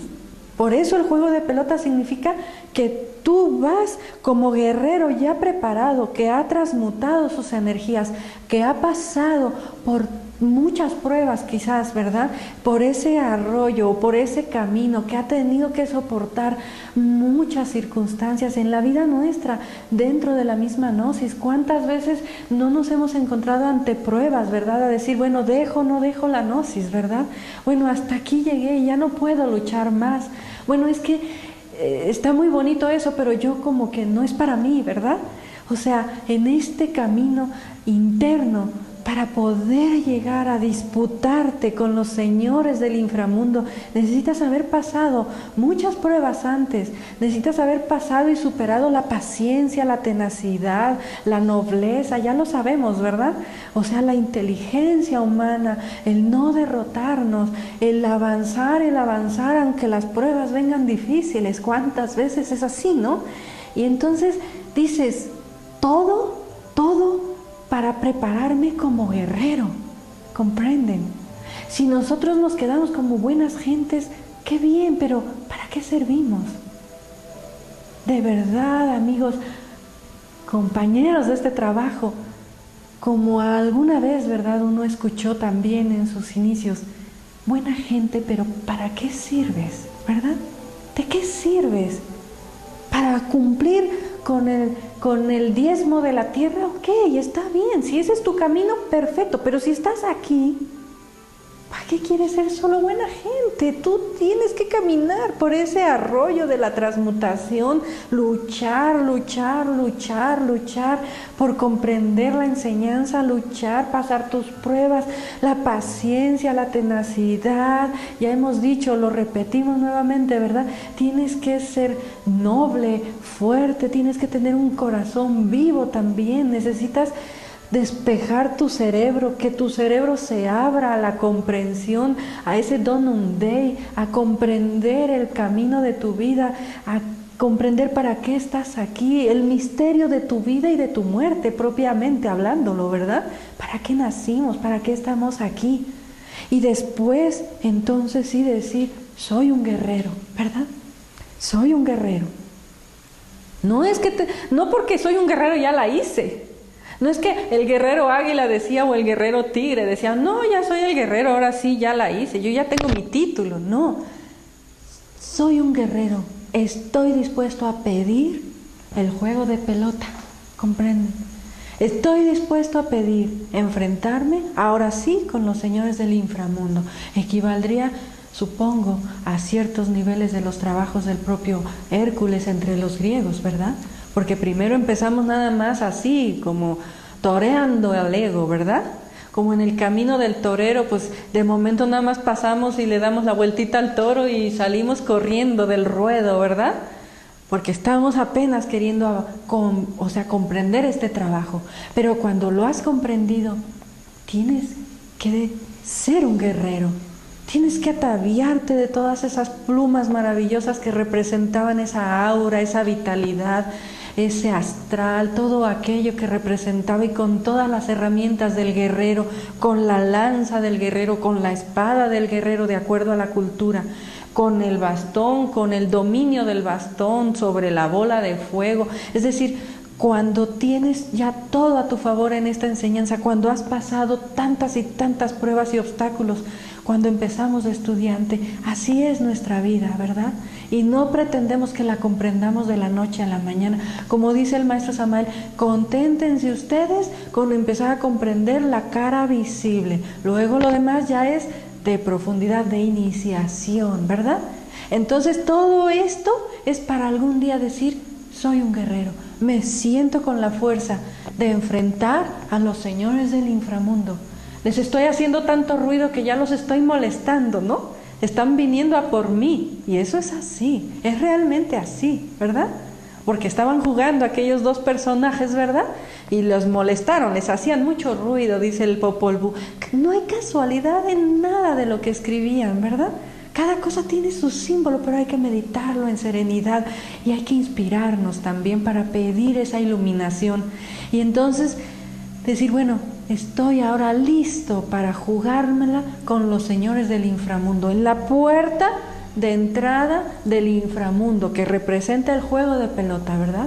Por eso el juego de pelota significa que tú vas como guerrero ya preparado, que ha transmutado sus energías, que ha pasado por muchas pruebas quizás, ¿verdad? Por ese arroyo, por ese camino, que ha tenido que soportar muchas circunstancias en la vida nuestra, dentro de la misma gnosis. ¿Cuántas veces no nos hemos encontrado ante pruebas, ¿verdad? A decir, bueno, no dejo la gnosis, ¿verdad? Bueno, hasta aquí llegué y ya no puedo luchar más. Bueno, es que está muy bonito eso, pero yo como que no es para mí, ¿verdad? O sea, en este camino interno, para poder llegar a disputarte con los señores del inframundo, necesitas haber pasado muchas pruebas antes, necesitas haber pasado y superado la paciencia, la tenacidad, la nobleza, ya lo sabemos, ¿verdad? O sea, la inteligencia humana, el no derrotarnos, el avanzar, aunque las pruebas vengan difíciles. ¿Cuántas veces es así, no? Y entonces dices, todo para prepararme como guerrero, ¿comprenden? Si nosotros nos quedamos como buenas gentes, qué bien, pero ¿para qué servimos? De verdad, amigos, compañeros de este trabajo, como alguna vez, ¿verdad?, uno escuchó también en sus inicios, buena gente, pero ¿para qué sirves? ¿Verdad? ¿De qué sirves? ¿Para cumplir con el diezmo de la tierra? Ok, está bien, si ese es tu camino, perfecto, pero si estás aquí, ¿para qué quieres ser solo buena gente? Tú tienes que caminar por ese arroyo de la transmutación, luchar por comprender la enseñanza, pasar tus pruebas, la paciencia, la tenacidad. Ya hemos dicho, lo repetimos nuevamente, ¿verdad? Tienes que ser noble, fuerte, tienes que tener un corazón vivo también. Necesitas despejar tu cerebro, que tu cerebro se abra a la comprensión, a ese donum Dei, a comprender el camino de tu vida, a comprender para qué estás aquí, el misterio de tu vida y de tu muerte, propiamente hablándolo, ¿verdad? ¿Para qué nacimos? ¿Para qué estamos aquí? Y después, entonces sí decir, soy un guerrero, ¿verdad? Soy un guerrero. No porque soy un guerrero ya la hice. No es que el guerrero águila decía o el guerrero tigre decía, no, ya soy el guerrero, ahora sí ya la hice, yo ya tengo mi título. No, soy un guerrero, estoy dispuesto a pedir el juego de pelota, ¿comprenden? Estoy dispuesto a pedir, enfrentarme, ahora sí, con los señores del inframundo. Equivaldría, supongo, a ciertos niveles de los trabajos del propio Hércules entre los griegos, ¿verdad? Porque primero empezamos nada más así, como toreando al ego, ¿verdad? Como en el camino del torero, pues de momento nada más pasamos y le damos la vueltita al toro y salimos corriendo del ruedo, ¿verdad? Porque estamos apenas queriendo comprender este trabajo. Pero cuando lo has comprendido, tienes que ser un guerrero. Tienes que ataviarte de todas esas plumas maravillosas que representaban esa aura, esa vitalidad, ese astral, todo aquello que representaba, y con todas las herramientas del guerrero, con la lanza del guerrero, con la espada del guerrero de acuerdo a la cultura, con el bastón, con el dominio del bastón sobre la bola de fuego. Es decir, cuando tienes ya todo a tu favor en esta enseñanza, cuando has pasado tantas y tantas pruebas y obstáculos, cuando empezamos de estudiante, así es nuestra vida, ¿verdad? Y no pretendemos que la comprendamos de la noche a la mañana. Como dice el maestro Samael, conténtense ustedes con empezar a comprender la cara visible. Luego lo demás ya es de profundidad, de iniciación, ¿verdad? Entonces todo esto es para algún día decir, soy un guerrero, me siento con la fuerza de enfrentar a los señores del inframundo. Les estoy haciendo tanto ruido que ya los estoy molestando, ¿no? Están viniendo a por mí, y eso es así, es realmente así, ¿verdad? Porque estaban jugando aquellos dos personajes, ¿verdad? Y los molestaron, les hacían mucho ruido, dice el Popol Vuh. No hay casualidad en nada de lo que escribían, ¿verdad? Cada cosa tiene su símbolo, pero hay que meditarlo en serenidad y hay que inspirarnos también para pedir esa iluminación. Y entonces decir, bueno, estoy ahora listo para jugármela con los señores del inframundo, en la puerta de entrada del inframundo, que representa el juego de pelota, ¿verdad?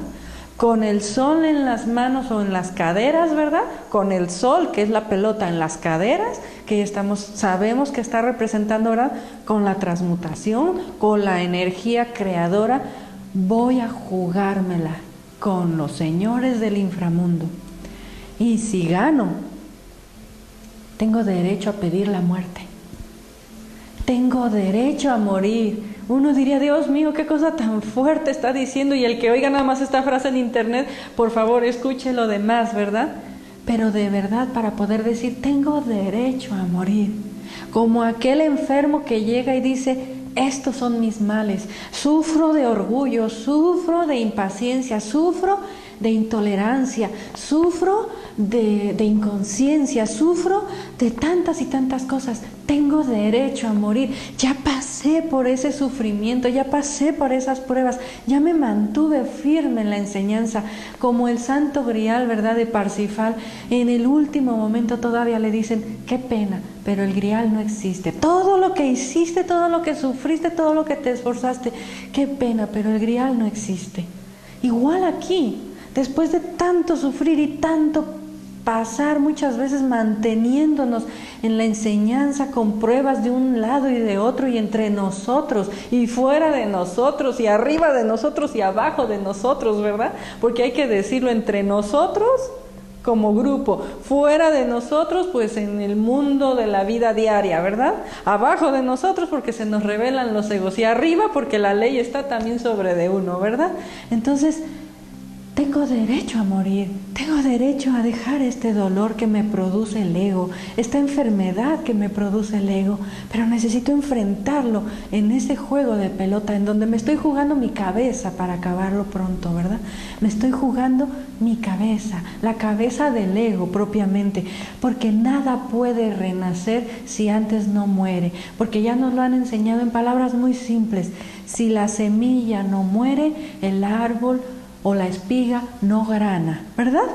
Con el sol en las manos o en las caderas, ¿verdad? Con el sol, que es la pelota, en las caderas, que sabemos que está representando, ¿verdad? Con la transmutación, con la energía creadora, voy a jugármela con los señores del inframundo. Y si gano, tengo derecho a pedir la muerte. Tengo derecho a morir. Uno diría, Dios mío, qué cosa tan fuerte está diciendo, y el que oiga nada más esta frase en internet, por favor, escuche lo demás, ¿verdad? Pero de verdad, para poder decir, tengo derecho a morir. Como aquel enfermo que llega y dice, estos son mis males, sufro de orgullo, sufro de impaciencia, sufro de intolerancia, sufro de inconsciencia, sufro de tantas y tantas cosas. Tengo derecho a morir. Ya pasé por ese sufrimiento, ya pasé por esas pruebas, ya me mantuve firme en la enseñanza, como el santo grial, ¿verdad?, de Parsifal. En el último momento todavía le dicen, qué pena, pero el grial no existe. Todo lo que hiciste, todo lo que sufriste, todo lo que te esforzaste, qué pena, pero el grial no existe. Igual aquí, después de tanto sufrir y tanto pasar, muchas veces manteniéndonos en la enseñanza con pruebas de un lado y de otro, y entre nosotros y fuera de nosotros y arriba de nosotros y abajo de nosotros, ¿verdad? Porque hay que decirlo, entre nosotros como grupo, fuera de nosotros pues en el mundo de la vida diaria, ¿verdad? Abajo de nosotros porque se nos revelan los egos, y arriba porque la ley está también sobre de uno, ¿verdad? Entonces, tengo derecho a morir, tengo derecho a dejar este dolor que me produce el ego, esta enfermedad que me produce el ego, pero necesito enfrentarlo en ese juego de pelota en donde me estoy jugando mi cabeza para acabarlo pronto, ¿verdad? Me estoy jugando mi cabeza, la cabeza del ego propiamente, porque nada puede renacer si antes no muere, porque ya nos lo han enseñado en palabras muy simples. Si la semilla no muere, el árbol o la espiga no grana, ¿verdad?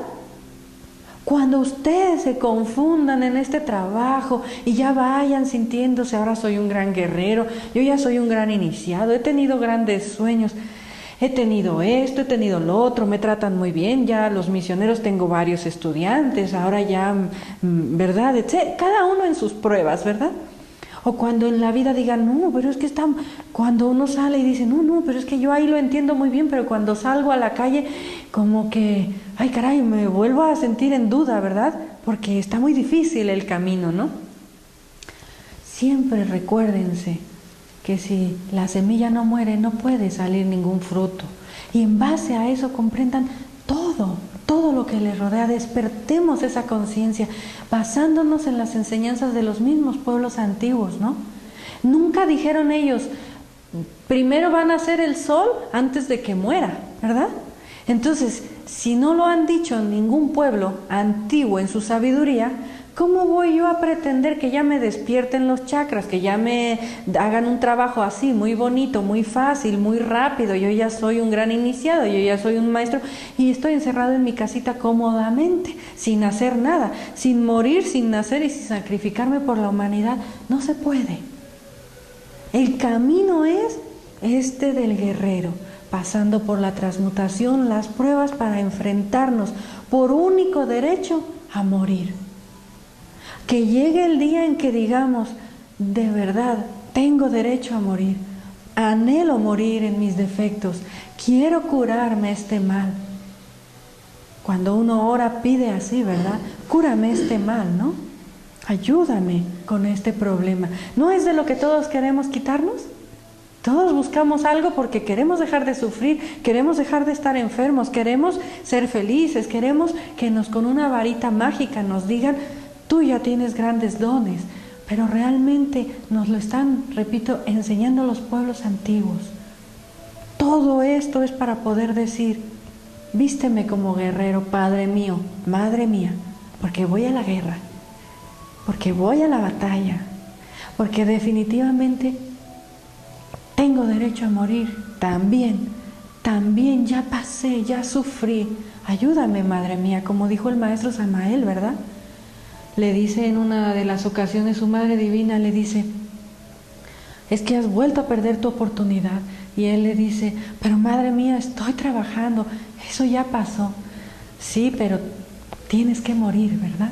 Cuando ustedes se confundan en este trabajo y ya vayan sintiéndose, ahora soy un gran guerrero, yo ya soy un gran iniciado, he tenido grandes sueños, he tenido esto, he tenido lo otro, me tratan muy bien, ya los misioneros tengo varios estudiantes, ahora ya, ¿verdad? Cada uno en sus pruebas, ¿verdad? O cuando en la vida digan, no, pero es que está... Cuando uno sale y dice, no, pero es que yo ahí lo entiendo muy bien, pero cuando salgo a la calle, como que, ay caray, me vuelvo a sentir en duda, ¿verdad? Porque está muy difícil el camino, ¿no? Siempre recuérdense que si la semilla no muere, no puede salir ningún fruto. Y en base a eso comprendan todo lo que les rodea. Despertemos esa conciencia basándonos en las enseñanzas de los mismos pueblos antiguos, ¿no? Nunca dijeron ellos, primero van a hacer el sol antes de que muera, ¿verdad? Entonces, si no lo han dicho en ningún pueblo antiguo en su sabiduría, ¿cómo voy yo a pretender que ya me despierten los chakras, que ya me hagan un trabajo así, muy bonito, muy fácil, muy rápido? Yo ya soy un gran iniciado, yo ya soy un maestro y estoy encerrado en mi casita cómodamente, sin hacer nada, sin morir, sin nacer y sin sacrificarme por la humanidad. No se puede. El camino es este del guerrero, pasando por la transmutación, las pruebas para enfrentarnos por único derecho a morir. Que llegue el día en que digamos, de verdad, tengo derecho a morir, anhelo morir en mis defectos, quiero curarme este mal. Cuando uno ora pide así, ¿verdad? Cúrame este mal, ¿no? Ayúdame con este problema. ¿No es de lo que todos queremos quitarnos? Todos buscamos algo porque queremos dejar de sufrir, queremos dejar de estar enfermos, queremos ser felices, queremos que con una varita mágica nos digan, tú ya tienes grandes dones, pero realmente nos lo están, repito, enseñando los pueblos antiguos. Todo esto es para poder decir, vísteme como guerrero, Padre mío, Madre mía, porque voy a la guerra, porque voy a la batalla, porque definitivamente tengo derecho a morir, también ya pasé, ya sufrí. Ayúdame, Madre mía, como dijo el maestro Samael, ¿verdad? Le dice en una de las ocasiones su Madre Divina, le dice, es que has vuelto a perder tu oportunidad. Y él le dice, pero Madre mía, estoy trabajando, eso ya pasó. Sí, pero tienes que morir, ¿verdad?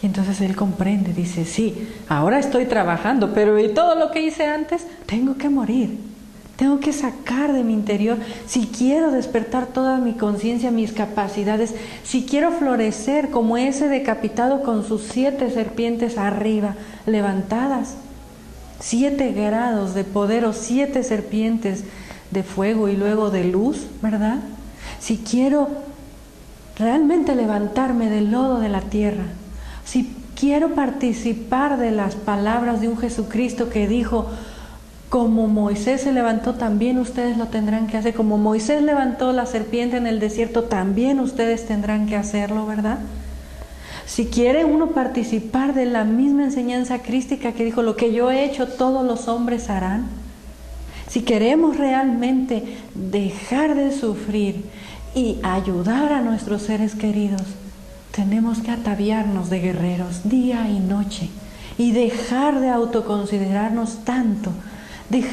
Y entonces él comprende, dice, sí, ahora estoy trabajando, pero ¿y todo lo que hice antes? Tengo que morir. Tengo que sacar de mi interior, si quiero despertar toda mi conciencia, mis capacidades, si quiero florecer como ese decapitado con sus 7 serpientes arriba, levantadas, 7 grados de poder o 7 serpientes de fuego y luego de luz, ¿verdad? Si quiero realmente levantarme del lodo de la tierra, si quiero participar de las palabras de un Jesucristo que dijo, como Moisés se levantó, también ustedes lo tendrán que hacer. Como Moisés levantó la serpiente en el desierto, también ustedes tendrán que hacerlo, ¿verdad? Si quiere uno participar de la misma enseñanza crística que dijo, lo que yo he hecho, todos los hombres harán. Si queremos realmente dejar de sufrir y ayudar a nuestros seres queridos, tenemos que ataviarnos de guerreros día y noche y dejar de autoconsiderarnos tanto, de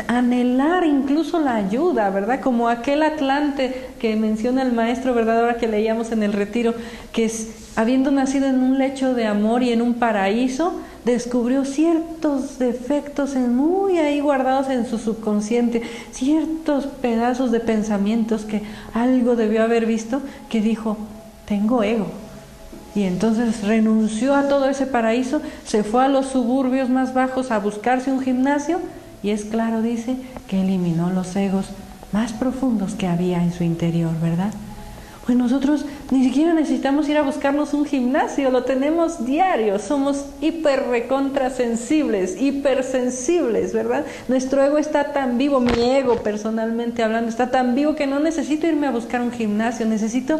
anhelar incluso la ayuda, ¿verdad? Como aquel Atlante que menciona el maestro, ¿verdad? Ahora que leíamos en el retiro, que habiendo nacido en un lecho de amor y en un paraíso, descubrió ciertos defectos muy ahí guardados en su subconsciente, ciertos pedazos de pensamientos que algo debió haber visto, que dijo, tengo ego. Y entonces renunció a todo ese paraíso, se fue a los suburbios más bajos a buscarse un gimnasio, y es claro, dice, que eliminó los egos más profundos que había en su interior, ¿verdad? Pues nosotros ni siquiera necesitamos ir a buscarnos un gimnasio, lo tenemos diario, somos hipersensibles, ¿verdad? Nuestro ego está tan vivo, mi ego personalmente hablando, está tan vivo que no necesito irme a buscar un gimnasio, necesito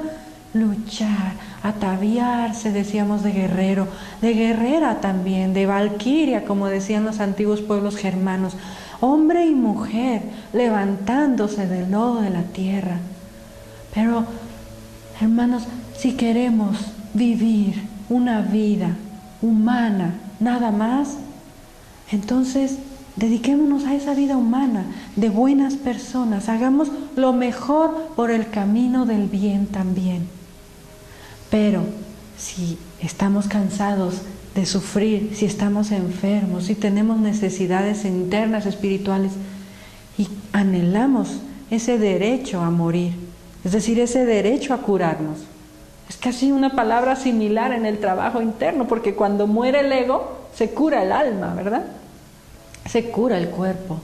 luchar, ataviarse, decíamos, de guerrero, de guerrera también, de valquiria, como decían los antiguos pueblos germanos, hombre y mujer levantándose del lodo de la tierra. Pero, hermanos, si queremos vivir una vida humana, nada más, entonces dediquémonos a esa vida humana, de buenas personas, hagamos lo mejor por el camino del bien también. Pero si estamos cansados de sufrir, si estamos enfermos, si tenemos necesidades internas, espirituales, y anhelamos ese derecho a morir, es decir, ese derecho a curarnos. Es casi una palabra similar en el trabajo interno, porque cuando muere el ego, se cura el alma, ¿verdad? Se cura el cuerpo.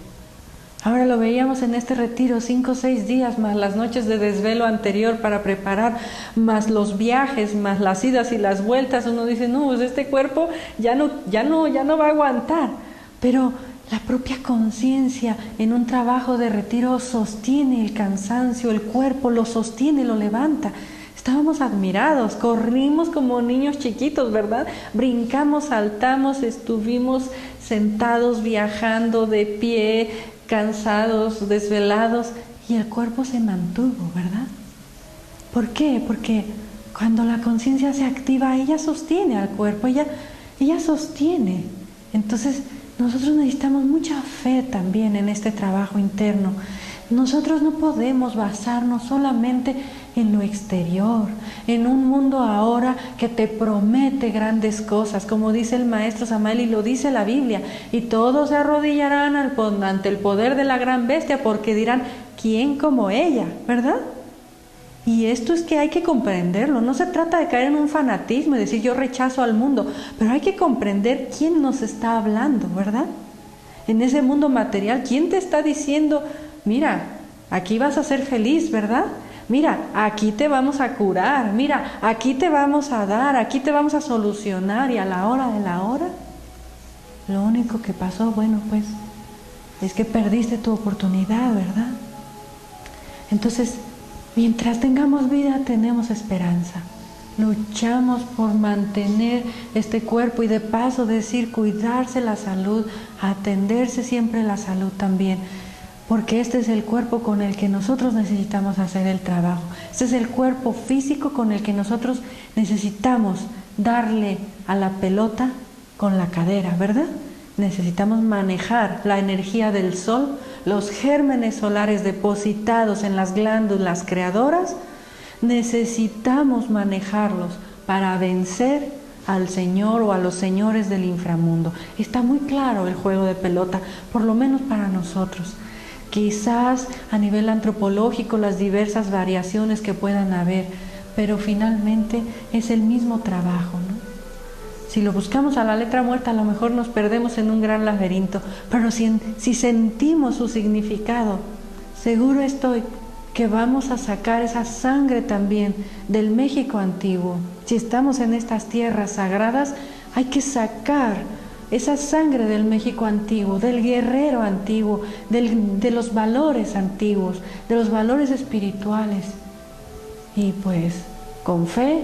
Ahora lo veíamos en este retiro, 5 o 6 días, más las noches de desvelo anterior para preparar, más los viajes, más las idas y las vueltas. Uno dice, no, pues este cuerpo ya no va a aguantar. Pero la propia conciencia en un trabajo de retiro sostiene el cansancio, el cuerpo lo sostiene, lo levanta. Estábamos admirados, corrimos como niños chiquitos, ¿verdad? Brincamos, saltamos, estuvimos sentados, viajando de pie, cansados, desvelados, y el cuerpo se mantuvo, ¿verdad? ¿Por qué? Porque cuando la conciencia se activa, ella sostiene al cuerpo, ella sostiene. Entonces, nosotros necesitamos mucha fe también en este trabajo interno. Nosotros no podemos basarnos solamente en lo exterior, en un mundo ahora que te promete grandes cosas, como dice el maestro Samael y lo dice la Biblia, y todos se arrodillarán ante el poder de la gran bestia porque dirán, ¿quién como ella? ¿Verdad? Y esto es que hay que comprenderlo, no se trata de caer en un fanatismo y decir yo rechazo al mundo, pero hay que comprender quién nos está hablando, ¿verdad? En ese mundo material, ¿quién te está diciendo, mira, aquí vas a ser feliz, ¿verdad? Mira, aquí te vamos a curar, mira, aquí te vamos a dar, aquí te vamos a solucionar, y a la hora de la hora, lo único que pasó, bueno, pues, es que perdiste tu oportunidad, ¿verdad? Entonces, mientras tengamos vida, tenemos esperanza. Luchamos por mantener este cuerpo y de paso decir, cuidarse la salud, atenderse siempre la salud también. Porque este es el cuerpo con el que nosotros necesitamos hacer el trabajo. Este es el cuerpo físico con el que nosotros necesitamos darle a la pelota con la cadera, ¿verdad? Necesitamos manejar la energía del sol, los gérmenes solares depositados en las glándulas creadoras. Necesitamos manejarlos para vencer al señor o a los señores del inframundo. Está muy claro el juego de pelota, por lo menos para nosotros. Quizás a nivel antropológico las diversas variaciones que puedan haber, pero finalmente es el mismo trabajo, ¿no? Si lo buscamos a la letra muerta, a lo mejor nos perdemos en un gran laberinto, pero si sentimos su significado, seguro estoy que vamos a sacar esa sangre también del México antiguo. Si estamos en estas tierras sagradas, hay que sacar esa sangre del México antiguo, del guerrero antiguo, de los valores antiguos, de los valores espirituales. Y pues, con fe,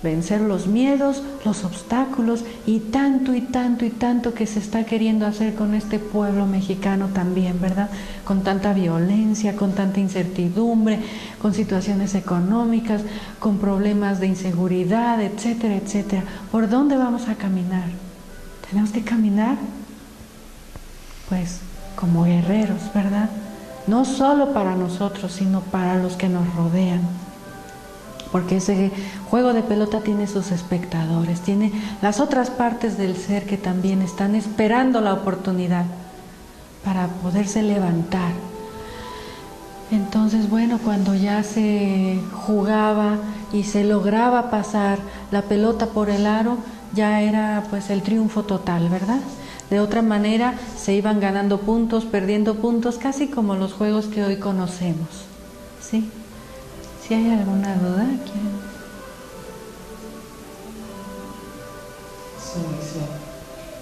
vencer los miedos, los obstáculos y tanto y tanto y tanto que se está queriendo hacer con este pueblo mexicano también, ¿verdad? Con tanta violencia, con tanta incertidumbre, con situaciones económicas, con problemas de inseguridad, etcétera, etcétera. ¿Por dónde vamos a caminar? Tenemos que caminar, pues, como guerreros, ¿verdad? No solo para nosotros, sino para los que nos rodean. Porque ese juego de pelota tiene sus espectadores, tiene las otras partes del ser que también están esperando la oportunidad para poderse levantar. Entonces, bueno, cuando ya se jugaba y se lograba pasar la pelota por el aro, ya era pues el triunfo total, ¿verdad? De otra manera se iban ganando puntos, perdiendo puntos, casi como los juegos que hoy conocemos, ¿sí? Si hay alguna duda, ¿quieren? Sí.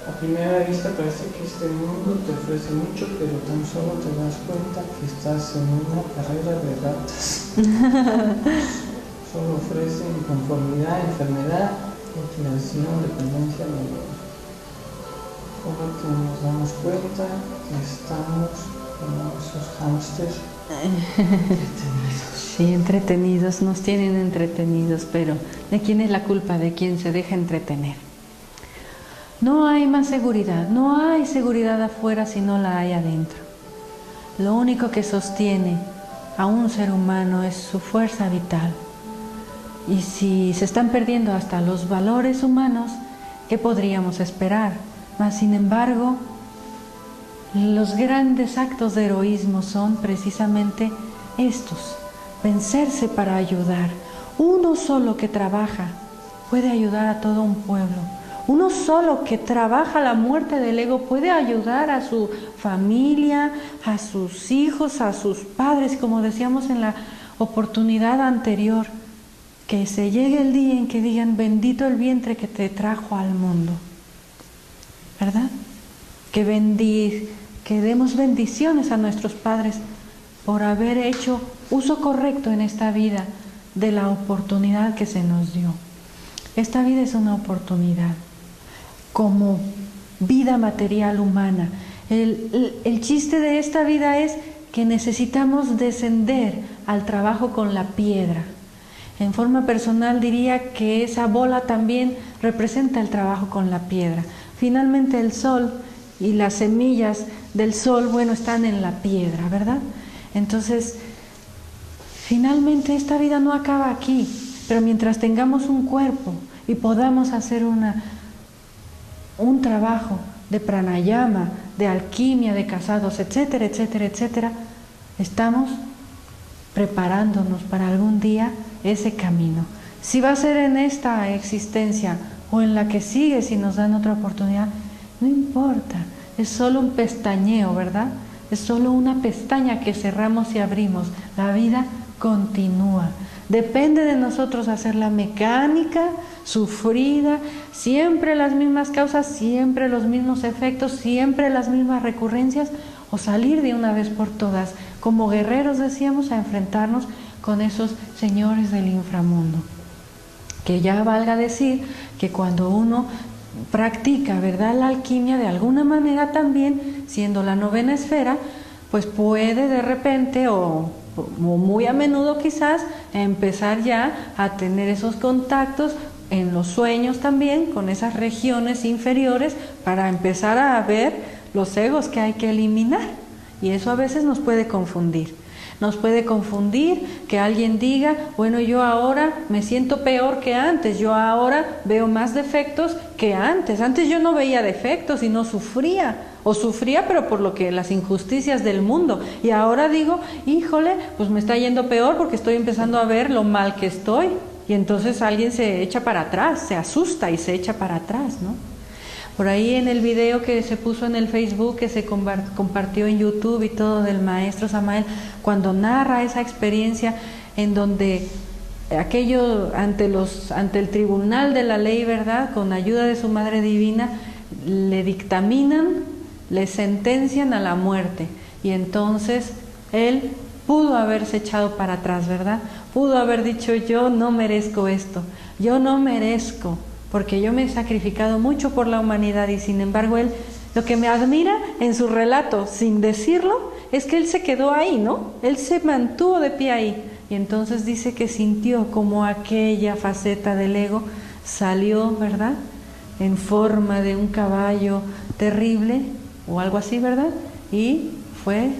A primera vista parece que este mundo te ofrece mucho, pero tan solo te das cuenta que estás en una carrera de ratas. Solo ofrece inconformidad, enfermedad, mutilación, dependencia, dolor. Como que nos damos cuenta que estamos como esos hámsters entretenidos. Sí, entretenidos, nos tienen entretenidos, pero ¿de quién es la culpa? De quien se deja entretener. No hay más seguridad, no hay seguridad afuera si no la hay adentro. Lo único que sostiene a un ser humano es su fuerza vital. Y si se están perdiendo hasta los valores humanos, ¿qué podríamos esperar? Mas, sin embargo, los grandes actos de heroísmo son precisamente estos: vencerse para ayudar. Uno solo que trabaja puede ayudar a todo un pueblo. Uno solo que trabaja la muerte del ego puede ayudar a su familia, a sus hijos, a sus padres, como decíamos en la oportunidad anterior, que se llegue el día en que digan: bendito el vientre que te trajo al mundo, ¿verdad? Que demos bendiciones a nuestros padres por haber hecho uso correcto en esta vida de la oportunidad que se nos dio. Esta vida es una oportunidad como vida material humana. El chiste de esta vida es que necesitamos descender al trabajo con la piedra. En forma personal diría que esa bola también representa el trabajo con la piedra. Finalmente el sol y las semillas del sol, bueno, están en la piedra, ¿verdad? Entonces, finalmente esta vida no acaba aquí, pero mientras tengamos un cuerpo y podamos hacer un trabajo de pranayama, de alquimia, de casados, etcétera, etcétera, etcétera, estamos preparándonos para algún día ese camino. Si va a ser en esta existencia o en la que sigue, si nos dan otra oportunidad, no importa, es solo un pestañeo, ¿verdad? Es solo una pestaña que cerramos y abrimos. La vida continúa. Depende de nosotros hacerla mecánica, sufrida, siempre las mismas causas, siempre los mismos efectos, siempre las mismas recurrencias, o salir de una vez por todas, como guerreros, decíamos, a enfrentarnos con esos señores del inframundo. Que ya valga decir que cuando uno practica, ¿verdad?, la alquimia, de alguna manera también, siendo la novena esfera, pues puede de repente o muy a menudo quizás empezar ya a tener esos contactos en los sueños también con esas regiones inferiores para empezar a ver los egos que hay que eliminar. Y eso a veces nos puede confundir. Nos puede confundir que alguien diga: bueno, yo ahora me siento peor que antes, yo ahora veo más defectos que antes. Antes yo no veía defectos y no sufría, o sufría pero por las injusticias del mundo. Y ahora digo: híjole, pues me está yendo peor porque estoy empezando a ver lo mal que estoy. Y entonces alguien se echa para atrás, se asusta y se echa para atrás, ¿no? Por ahí en el video que se puso en el Facebook, que se compartió en YouTube y todo, del maestro Samael, cuando narra esa experiencia en donde aquello ante el tribunal de la ley, ¿verdad?, con ayuda de su Madre Divina, le dictaminan, le sentencian a la muerte. Y entonces él pudo haberse echado para atrás, ¿verdad? Pudo haber dicho: yo no merezco esto, yo no merezco, porque yo me he sacrificado mucho por la humanidad. Y sin embargo él, lo que me admira en su relato, sin decirlo, es que él se quedó ahí, ¿no? Él se mantuvo de pie ahí. Y entonces dice que sintió como aquella faceta del ego salió, ¿verdad?, en forma de un caballo terrible o algo así, ¿verdad?, y fue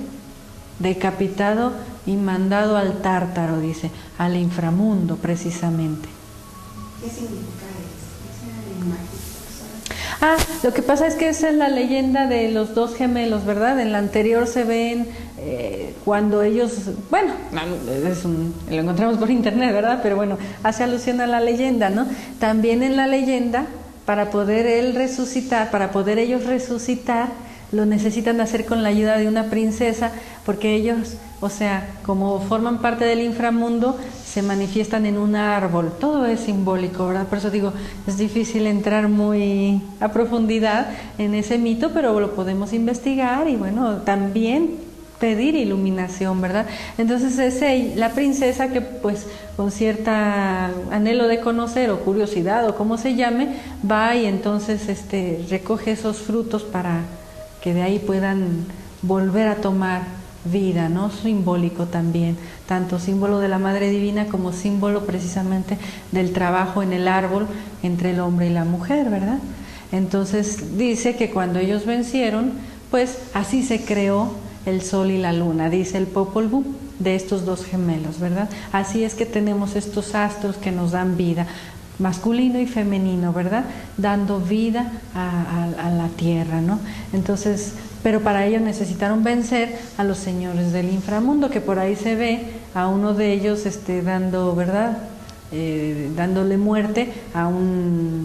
decapitado y mandado al tártaro, dice, al inframundo precisamente. ¿Qué significa eso? Esa imagen. Lo que pasa es que esa es la leyenda de los dos gemelos, ¿verdad? En la anterior se ven cuando ellos, bueno, lo encontramos por internet, ¿verdad? Pero bueno, hace alusión a la leyenda, ¿no? También en la leyenda, para poder ellos resucitar, lo necesitan hacer con la ayuda de una princesa, porque ellos, o sea, como forman parte del inframundo, se manifiestan en un árbol. Todo es simbólico, ¿verdad? Por eso digo, es difícil entrar muy a profundidad en ese mito, pero lo podemos investigar y bueno, también pedir iluminación, ¿verdad? Entonces es la princesa que pues con cierta anhelo de conocer o curiosidad o como se llame, va y entonces recoge esos frutos para que de ahí puedan volver a tomar vida, ¿no? Simbólico también, tanto símbolo de la Madre Divina como símbolo precisamente del trabajo en el árbol entre el hombre y la mujer, ¿verdad? Entonces dice que cuando ellos vencieron, pues así se creó el sol y la luna, dice el Popol Vuh, de estos dos gemelos, ¿verdad? Así es que tenemos estos astros que nos dan vida. masculino y femenino, ¿verdad? Dando vida a la tierra, ¿no? Entonces, pero para ello necesitaron vencer a los señores del inframundo, que por ahí se ve a uno de ellos dando, ¿verdad? Dándole muerte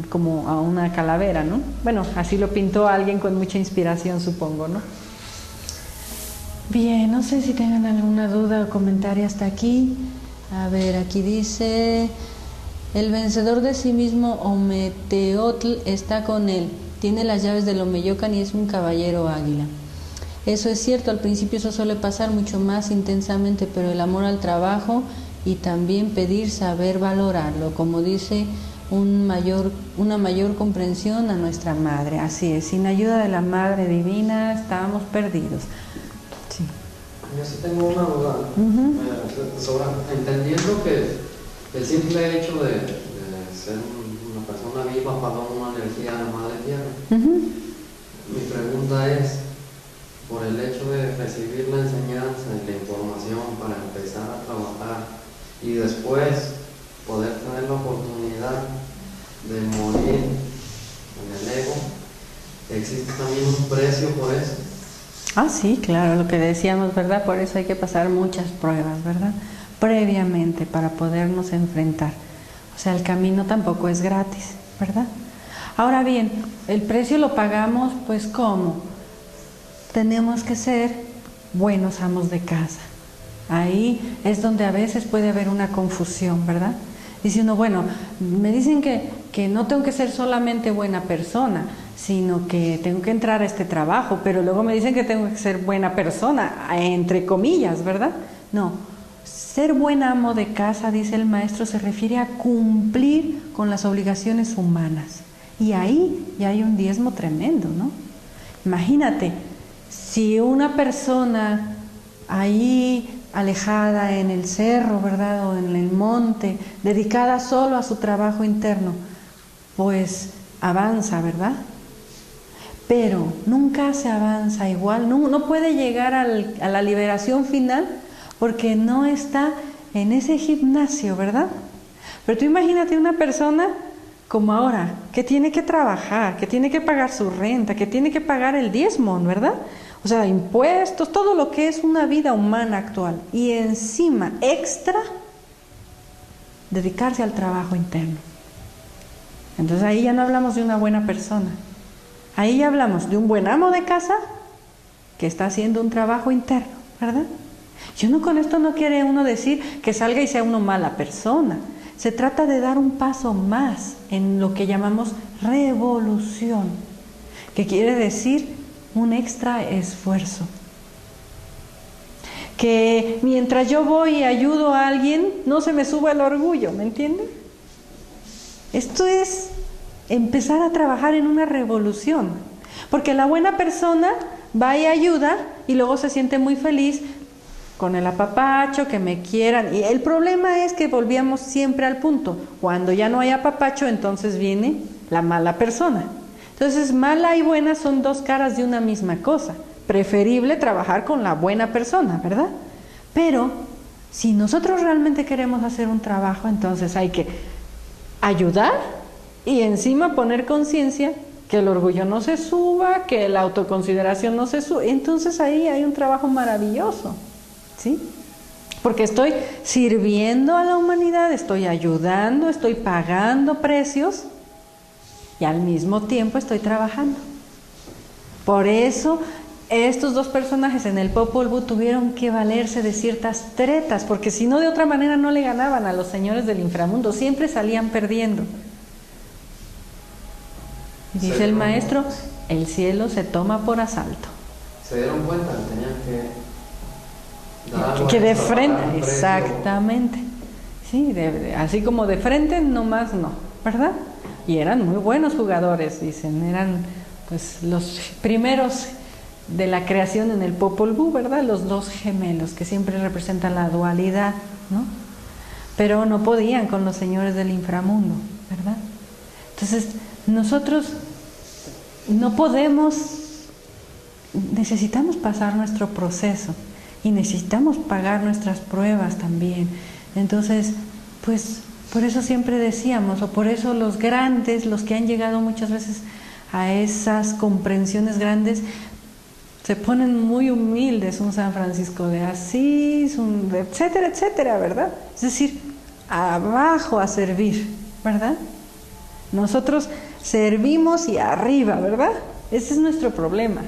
como a una calavera, ¿no? Bueno, así lo pintó alguien con mucha inspiración, supongo, ¿no? Bien, no sé si tengan alguna duda o comentario hasta aquí. A ver, aquí dice: el vencedor de sí mismo, Ometeotl, está con él. Tiene las llaves del Omeyocan y es un caballero águila. Eso es cierto, al principio eso suele pasar mucho más intensamente, pero el amor al trabajo y también pedir saber valorarlo, como dice, una mayor comprensión a nuestra madre. Así es, sin ayuda de la Madre Divina estamos perdidos. Sí. Yo sí tengo una duda, entendiendo que el simple hecho de ser una persona viva para una energía a la Madre Tierra, mi pregunta es, por el hecho de recibir la enseñanza y la información para empezar a trabajar y después poder tener la oportunidad de morir en el ego, ¿existe también un precio por eso? Ah, sí, claro, lo que decíamos, ¿verdad? Por eso hay que pasar muchas pruebas, ¿verdad? Previamente, para podernos enfrentar. O sea, el camino tampoco es gratis, ¿verdad? Ahora bien, el precio lo pagamos, pues, ¿cómo? Tenemos que ser buenos amos de casa. Ahí es donde a veces puede haber una confusión, ¿verdad? Dice uno, bueno, me dicen que no tengo que ser solamente buena persona, sino que tengo que entrar a este trabajo, pero luego me dicen que tengo que ser buena persona, entre comillas, ¿verdad? No, ser buen amo de casa, dice el maestro, se refiere a cumplir con las obligaciones humanas. Y ahí ya hay un diezmo tremendo, ¿no? Imagínate, si una persona ahí alejada en el cerro, ¿verdad? O en el monte, dedicada solo a su trabajo interno, pues avanza, ¿verdad? Pero nunca se avanza igual, no puede llegar a la liberación final porque no está en ese gimnasio, ¿verdad? Pero tú imagínate una persona como ahora, que tiene que trabajar, que tiene que pagar su renta, que tiene que pagar el diezmo, ¿verdad? O sea, impuestos, todo lo que es una vida humana actual. Y encima, extra, dedicarse al trabajo interno. Entonces ahí ya no hablamos de una buena persona. Ahí ya hablamos de un buen amo de casa que está haciendo un trabajo interno, ¿verdad? Con esto no quiere uno decir que salga y sea uno mala persona. Se trata de dar un paso más en lo que llamamos revolución, que quiere decir un extra esfuerzo. Que mientras yo voy y ayudo a alguien, no se me suba el orgullo, ¿me entienden? Esto es empezar a trabajar en una revolución, porque la buena persona va y ayuda y luego se siente muy feliz con el apapacho, que me quieran. Y el problema es que volvíamos siempre al punto, cuando ya no hay apapacho, entonces viene la mala persona. Entonces, mala y buena son dos caras de una misma cosa. Preferible trabajar con la buena persona, ¿verdad? Pero si nosotros realmente queremos hacer un trabajo, entonces hay que ayudar y encima poner conciencia que el orgullo no se suba, que la autoconsideración no se suba. Entonces ahí hay un trabajo maravilloso, ¿sí? Porque estoy sirviendo a la humanidad, estoy ayudando, estoy pagando precios y al mismo tiempo estoy trabajando. Por eso estos dos personajes en el Popol Vuh tuvieron que valerse de ciertas tretas, porque si no, de otra manera no le ganaban a los señores del inframundo, siempre salían perdiendo. Dice el maestro, el cielo se toma por asalto. Se dieron cuenta que tenían que dar algo que de extra, frente, pagar un precio. exactamente. Sí, así como de frente, nomás no, ¿verdad? Y eran muy buenos jugadores, dicen, eran pues los primeros de la creación en el Popol Vuh, ¿verdad? Los dos gemelos que siempre representan la dualidad, ¿no? Pero no podían con los señores del inframundo, ¿verdad? Entonces, nosotros no podemos, necesitamos pasar nuestro proceso y necesitamos pagar nuestras pruebas también. Entonces, pues Por eso siempre decíamos, o por eso los grandes, los que han llegado muchas veces a esas comprensiones grandes, se ponen muy humildes, un San Francisco de Asís, etcétera, etcétera, ¿verdad? Es decir, abajo a servir, ¿verdad? Nosotros servimos y arriba, ¿verdad? Ese es nuestro problema.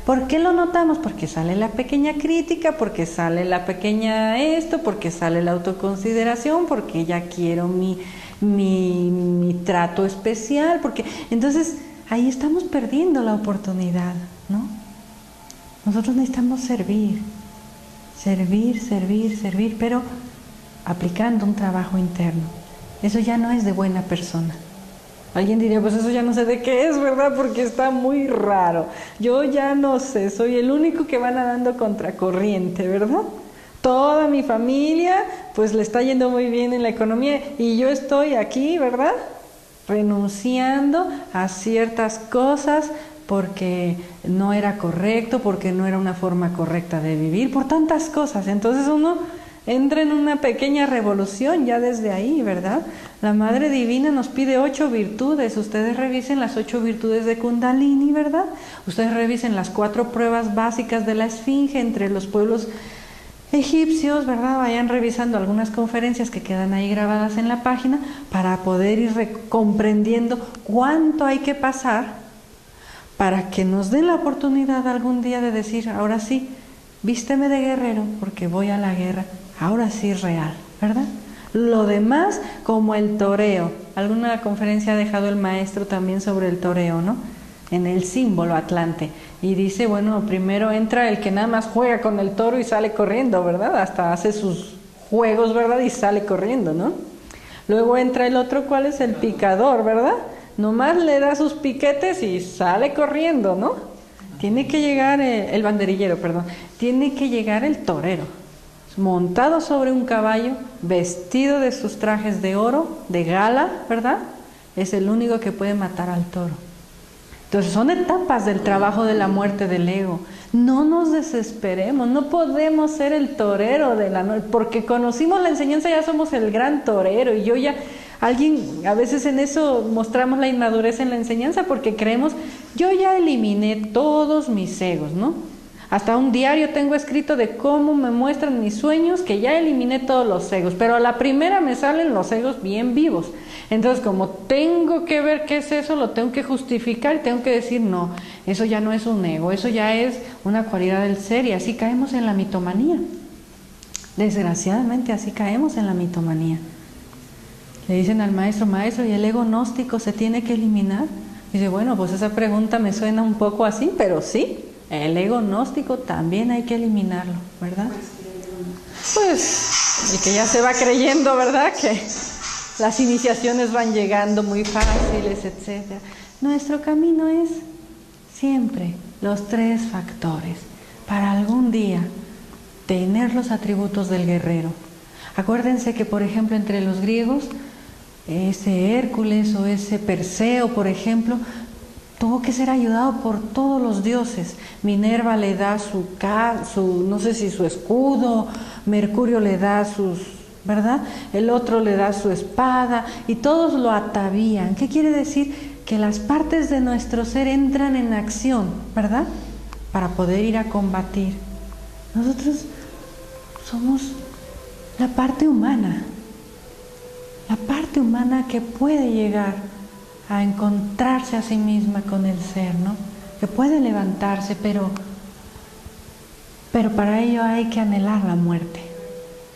¿Por qué lo notamos? Porque sale la pequeña crítica, porque sale la pequeña esto, porque sale la autoconsideración, porque ya quiero mi trato especial, porque entonces ahí estamos perdiendo la oportunidad, ¿no? Nosotros necesitamos servir, pero aplicando un trabajo interno. Eso ya no es de buena persona. Alguien diría, pues eso ya no sé de qué es, ¿verdad? Porque está muy raro. Yo ya no sé, soy el único que va nadando contracorriente, ¿verdad? Toda mi familia, pues le está yendo muy bien en la economía y yo estoy aquí, ¿verdad? Renunciando a ciertas cosas porque no era correcto, porque no era una forma correcta de vivir, por tantas cosas. Entonces uno entra en una pequeña revolución ya desde ahí, ¿verdad? La Madre Divina nos pide 8 virtudes. Ustedes revisen las 8 virtudes de Kundalini, ¿verdad? Ustedes revisen las 4 pruebas básicas de la Esfinge entre los pueblos egipcios, ¿verdad? Vayan revisando algunas conferencias que quedan ahí grabadas en la página para poder ir comprendiendo cuánto hay que pasar para que nos den la oportunidad algún día de decir, ahora sí, vísteme de guerrero porque voy a la guerra. Ahora sí es real, ¿verdad? Lo demás, como el toreo. Alguna conferencia ha dejado el maestro también sobre el toreo, ¿no? En el símbolo Atlante. Y dice, bueno, primero entra el que nada más juega con el toro y sale corriendo, ¿verdad? Hasta hace sus juegos, ¿verdad? Y sale corriendo, ¿no? Luego entra el otro, ¿cuál es? El picador, ¿verdad? Nomás le da sus piquetes y sale corriendo, ¿no? Tiene que llegar el banderillero, perdón. Tiene que llegar el torero, montado sobre un caballo, vestido de sus trajes de oro, de gala, ¿verdad? Es el único que puede matar al toro. Entonces son etapas del trabajo de la muerte del ego. No nos desesperemos, no podemos ser el torero de la noche, porque conocimos la enseñanza, ya somos el gran torero, y yo ya, a veces en eso mostramos la inmadurez en la enseñanza, porque creemos, yo ya eliminé todos mis egos, ¿no? Hasta un diario tengo escrito de cómo me muestran mis sueños, que ya eliminé todos los egos, pero a la primera me salen los egos bien vivos. Entonces, como tengo que ver qué es eso, lo tengo que justificar y tengo que decir, no, eso ya no es un ego, eso ya es una cualidad del ser, y así caemos en la mitomanía. Desgraciadamente así caemos en la mitomanía. Le dicen al maestro, ¿y el ego gnóstico se tiene que eliminar? Dice, bueno, pues esa pregunta me suena un poco así, pero sí. El ego gnóstico también hay que eliminarlo, ¿verdad? Pues el que ya se va creyendo, ¿verdad? Que las iniciaciones van llegando muy fáciles, etcétera. Nuestro camino es siempre los 3 factores para algún día tener los atributos del guerrero. Acuérdense que, por ejemplo, entre los griegos, ese Hércules o ese Perseo, por ejemplo, tuvo que ser ayudado por todos los dioses. Minerva le da su no sé si su escudo, Mercurio le da sus, ¿verdad? El otro le da su espada y todos lo atavían. ¿Qué quiere decir? Que las partes de nuestro ser entran en acción, ¿verdad? Para poder ir a combatir. Nosotros somos la parte humana que puede llegar a encontrarse a sí misma con el ser, ¿no? Que puede levantarse, pero para ello hay que anhelar la muerte.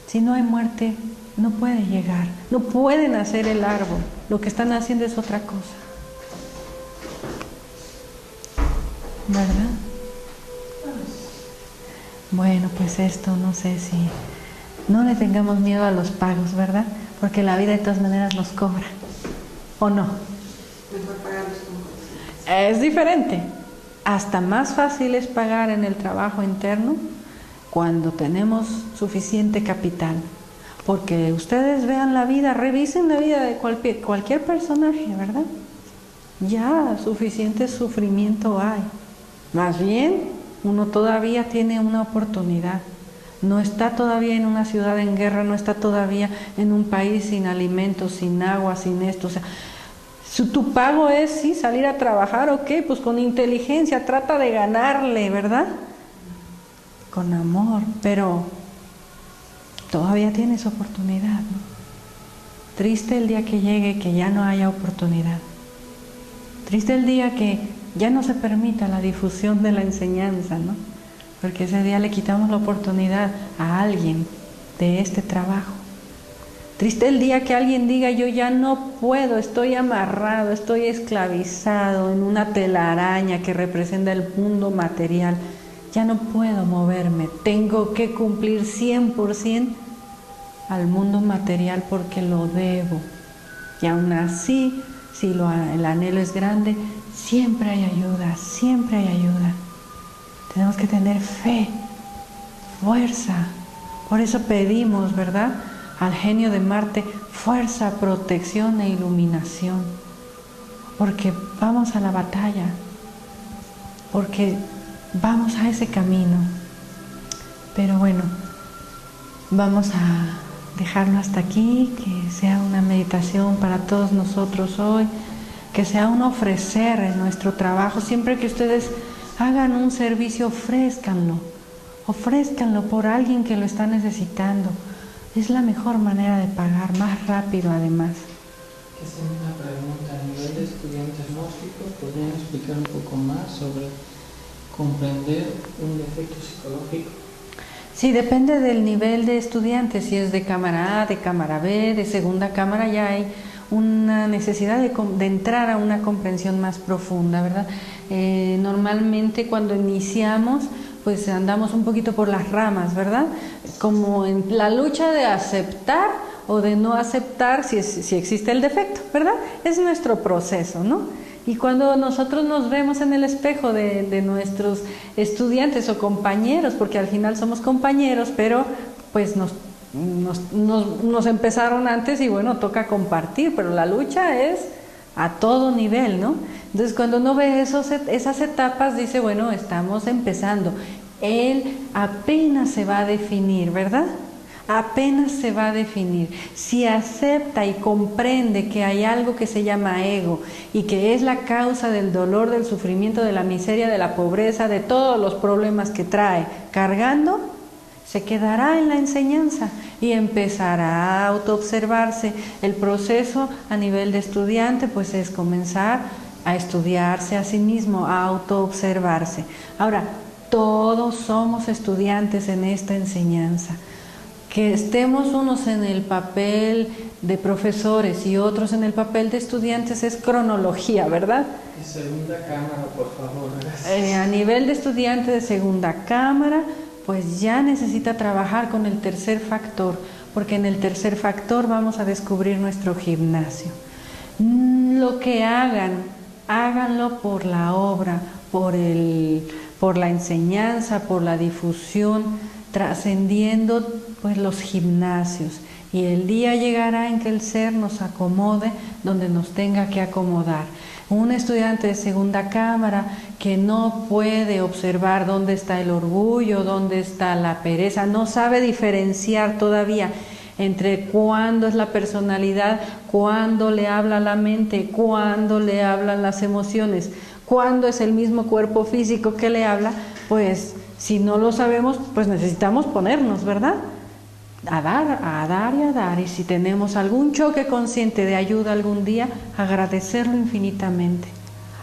Si no hay muerte, no puede llegar, no pueden hacer el árbol. Lo que están haciendo es otra cosa, ¿verdad? Bueno, pues esto no sé si no le tengamos miedo a los pagos, ¿verdad? Porque la vida de todas maneras nos cobra, ¿o no? Mejor pagarlos con conciencia. Es diferente. Hasta más fácil es pagar en el trabajo interno cuando tenemos suficiente capital. Porque ustedes vean la vida, revisen la vida de cualquier personaje, ¿verdad? Ya suficiente sufrimiento hay. Más bien, uno todavía tiene una oportunidad. no está todavía en una ciudad en guerra, no está todavía en un país sin alimentos, sin agua, sin esto. O sea, tu pago es, sí, salir a trabajar, ok, pues con inteligencia, trata de ganarle, ¿verdad? Con amor, pero todavía tienes oportunidad, ¿no? Triste el día que llegue que ya no haya oportunidad. Triste el día que ya no se permita la difusión de la enseñanza, ¿no? Porque ese día le quitamos la oportunidad a alguien de este trabajo. Triste el día que alguien diga, yo ya no puedo, estoy amarrado, estoy esclavizado en una telaraña que representa el mundo material. Ya no puedo moverme, tengo que cumplir 100% al mundo material porque lo debo. Y aún así, si el anhelo es grande, siempre hay ayuda, siempre hay ayuda. Tenemos que tener fe, fuerza. Por eso pedimos, ¿verdad?, al genio de Marte, fuerza, protección e iluminación. Porque vamos a la batalla, porque vamos a ese camino. Pero bueno, vamos a dejarlo hasta aquí, que sea una meditación para todos nosotros hoy, que sea un ofrecer en nuestro trabajo. Siempre que ustedes hagan un servicio, ofrézcanlo por alguien que lo está necesitando. Es la mejor manera de pagar, más rápido además. Que es una pregunta a nivel de estudiantes gnósticos, ¿podrían explicar un poco más sobre comprender un defecto psicológico? Sí, depende del nivel de estudiante, si es de cámara A, de cámara B, de segunda cámara, ya hay una necesidad de entrar a una comprensión más profunda, ¿verdad? Normalmente cuando iniciamos, pues andamos un poquito por las ramas, ¿verdad? Como en la lucha de aceptar o de no aceptar si existe el defecto, ¿verdad? Es nuestro proceso, ¿no? Y cuando nosotros nos vemos en el espejo de nuestros estudiantes o compañeros, porque al final somos compañeros, pero pues nos empezaron antes y bueno, toca compartir, pero la lucha es a todo nivel, ¿no? Entonces cuando uno ve esas etapas, dice, bueno, estamos empezando. Él apenas se va a definir, ¿verdad? Apenas se va a definir. Si acepta y comprende que hay algo que se llama ego y que es la causa del dolor, del sufrimiento, de la miseria, de la pobreza, de todos los problemas que trae cargando, se quedará en la enseñanza y empezará a autoobservarse. El proceso a nivel de estudiante pues es comenzar a estudiarse a sí mismo, a autoobservarse. Ahora, todos somos estudiantes en esta enseñanza. Que estemos unos en el papel de profesores y otros en el papel de estudiantes es cronología, ¿verdad? De segunda cámara, por favor, gracias. A nivel de estudiante de segunda cámara, pues ya necesita trabajar con el tercer factor, porque en el tercer factor vamos a descubrir nuestro gimnasio. Lo que hagan, háganlo por la obra, por la enseñanza, por la difusión, trascendiendo pues los gimnasios, y el día llegará en que el ser nos acomode donde nos tenga que acomodar. Un estudiante de segunda cámara que no puede observar dónde está el orgullo, dónde está la pereza, no sabe diferenciar todavía entre cuándo es la personalidad, cuándo le habla la mente, cuándo le hablan las emociones, cuándo es el mismo cuerpo físico que le habla, pues si no lo sabemos, pues necesitamos ponernos, ¿verdad? A dar y a dar. Y si tenemos algún choque consciente de ayuda algún día, agradecerlo infinitamente.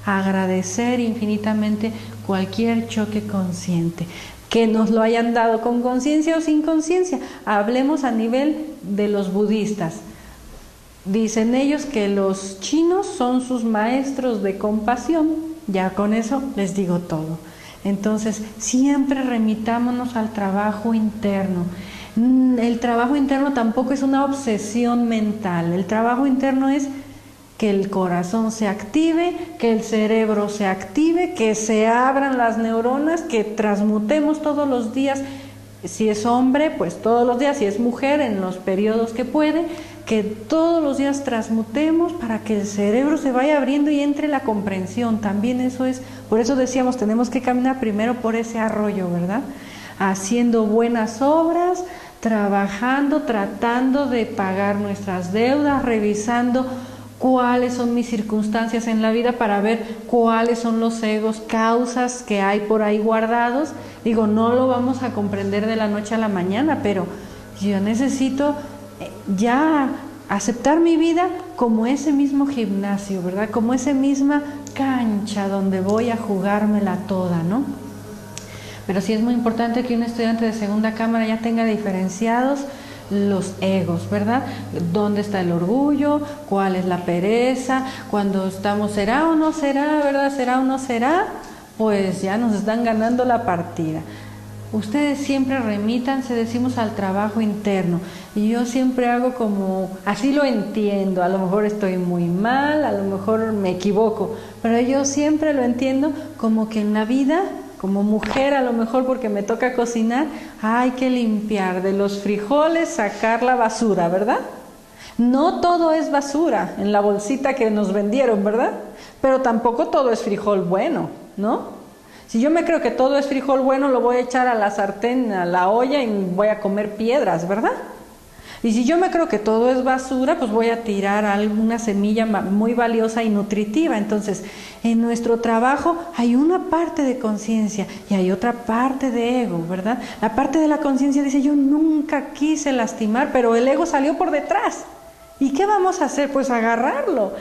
Agradecer infinitamente cualquier choque consciente. Que nos lo hayan dado con conciencia o sin conciencia. Hablemos a nivel de los budistas. Dicen ellos que los chinos son sus maestros de compasión. Ya con eso les digo todo. Entonces, siempre remitámonos al trabajo interno. El trabajo interno tampoco es una obsesión mental. El trabajo interno es que el corazón se active, que el cerebro se active, que se abran las neuronas, que transmutemos todos los días. Si es hombre, pues todos los días. Si es mujer, en los periodos que puede, que todos los días transmutemos para que el cerebro se vaya abriendo y entre la comprensión. También eso es, por eso decíamos, tenemos que caminar primero por ese arroyo, ¿verdad? haciendo buenas obras, trabajando, tratando de pagar nuestras deudas, revisando cuáles son mis circunstancias en la vida para ver cuáles son los egos, causas que hay por ahí guardados. Digo, no lo vamos a comprender de la noche a la mañana, pero yo necesito ya aceptar mi vida como ese mismo gimnasio, ¿verdad? Como esa misma cancha donde voy a jugármela toda, ¿no? Pero sí es muy importante que un estudiante de segunda cámara ya tenga diferenciados los egos, ¿verdad? ¿Dónde está el orgullo? ¿Cuál es la pereza? Cuando estamos, ¿será o no será? ¿Verdad? ¿Será o no será? Pues ya nos están ganando la partida. Ustedes siempre remítanse, decimos, al trabajo interno. Y yo siempre hago como, así lo entiendo, a lo mejor estoy muy mal, a lo mejor me equivoco, pero yo siempre lo entiendo como que en la vida, como mujer, a lo mejor porque me toca cocinar, hay que limpiar de los frijoles, sacar la basura, ¿verdad? No todo es basura en la bolsita que nos vendieron, ¿verdad? Pero tampoco todo es frijol bueno, ¿no? Si yo me creo que todo es frijol bueno, lo voy a echar a la sartén, a la olla y voy a comer piedras, ¿verdad? Y si yo me creo que todo es basura, pues voy a tirar alguna semilla muy valiosa y nutritiva. Entonces, en nuestro trabajo hay una parte de conciencia y hay otra parte de ego, ¿verdad? La parte de la conciencia dice, yo nunca quise lastimar, pero el ego salió por detrás. ¿Y qué vamos a hacer? Pues agarrarlo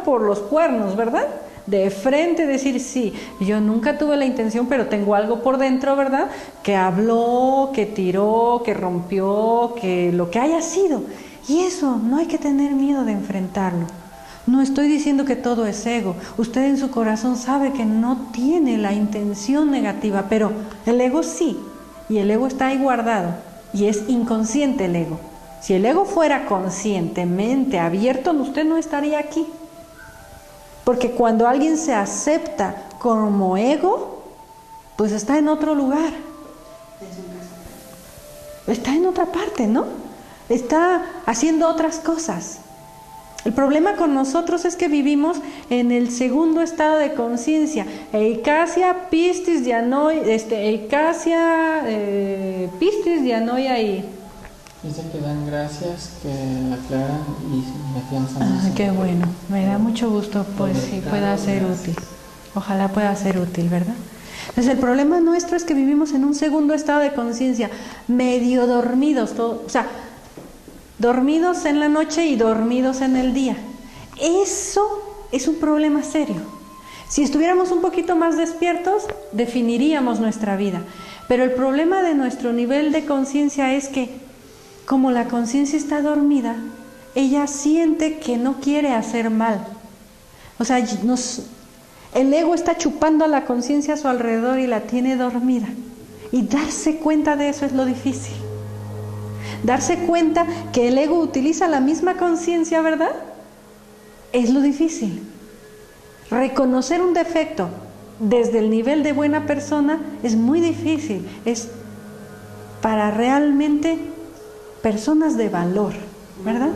por los cuernos, ¿verdad? De frente decir, sí, yo nunca tuve la intención, pero tengo algo por dentro, ¿verdad? Que habló, que tiró, que rompió, que lo que haya sido. Y eso, no hay que tener miedo de enfrentarlo. No estoy diciendo que todo es ego. Usted en su corazón sabe que no tiene la intención negativa, pero el ego sí. Y el ego está ahí guardado. Y es inconsciente el ego. Si el ego fuera conscientemente abierto, usted no estaría aquí. Porque cuando alguien se acepta como ego, pues está en otro lugar. Está en otra parte, ¿no? Está haciendo otras cosas. El problema con nosotros es que vivimos en el segundo estado de conciencia. Eikasia, pistis, dianoi, eikasia, pistis, dianoia y... Dice que dan gracias, que aclaran y me afianzan más. Qué bueno, me da mucho gusto, pues sí, pueda ser útil. Ojalá pueda ser útil, ¿verdad? Entonces el problema nuestro es que vivimos en un segundo estado de conciencia, medio dormidos, o sea, dormidos en la noche y dormidos en el día. Eso es un problema serio. Si estuviéramos un poquito más despiertos, definiríamos nuestra vida. Pero el problema de nuestro nivel de conciencia es que como la conciencia está dormida, ella siente que no quiere hacer mal. O sea, el ego está chupando a la conciencia a su alrededor y la tiene dormida. Y darse cuenta de eso es lo difícil. Darse cuenta que el ego utiliza la misma conciencia, ¿verdad? Es lo difícil. Reconocer un defecto desde el nivel de buena persona es muy difícil. Es para realmente personas de valor, ¿verdad?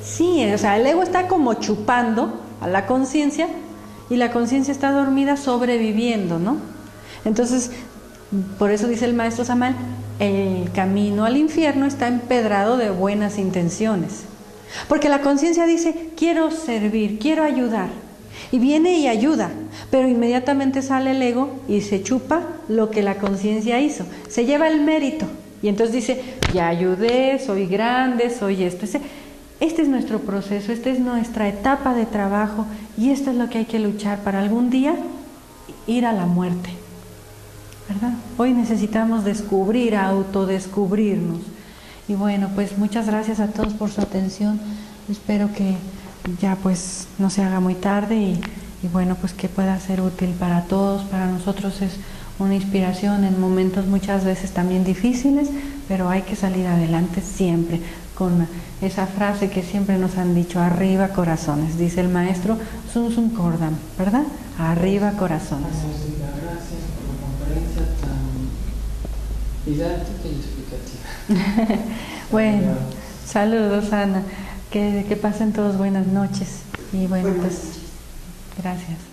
Sí, o sea, el ego está como chupando a la conciencia y la conciencia está dormida sobreviviendo, ¿no? Entonces, por eso dice el maestro Samal, el camino al infierno está empedrado de buenas intenciones. Porque la conciencia dice, quiero servir, quiero ayudar. Y viene y ayuda, pero inmediatamente sale el ego y se chupa lo que la conciencia hizo. Se lleva el mérito. Y entonces dice, ya ayudé, soy grande, soy esto. Este es nuestro proceso, esta es nuestra etapa de trabajo y esto es lo que hay que luchar para algún día ir a la muerte, ¿verdad? Hoy necesitamos descubrir, autodescubrirnos. Y bueno, pues muchas gracias a todos por su atención. Espero que ya pues no se haga muy tarde y bueno, pues que pueda ser útil para todos. Para nosotros es una inspiración en momentos muchas veces también difíciles, pero hay que salir adelante siempre con esa frase que siempre nos han dicho, arriba corazones, dice el maestro Sun Sun Kordam, ¿verdad? Arriba corazones. Gracias por la conferencia tan didáctica y explicativa. Bueno, saludos Ana, que pasen todos buenas noches y bueno, pues gracias.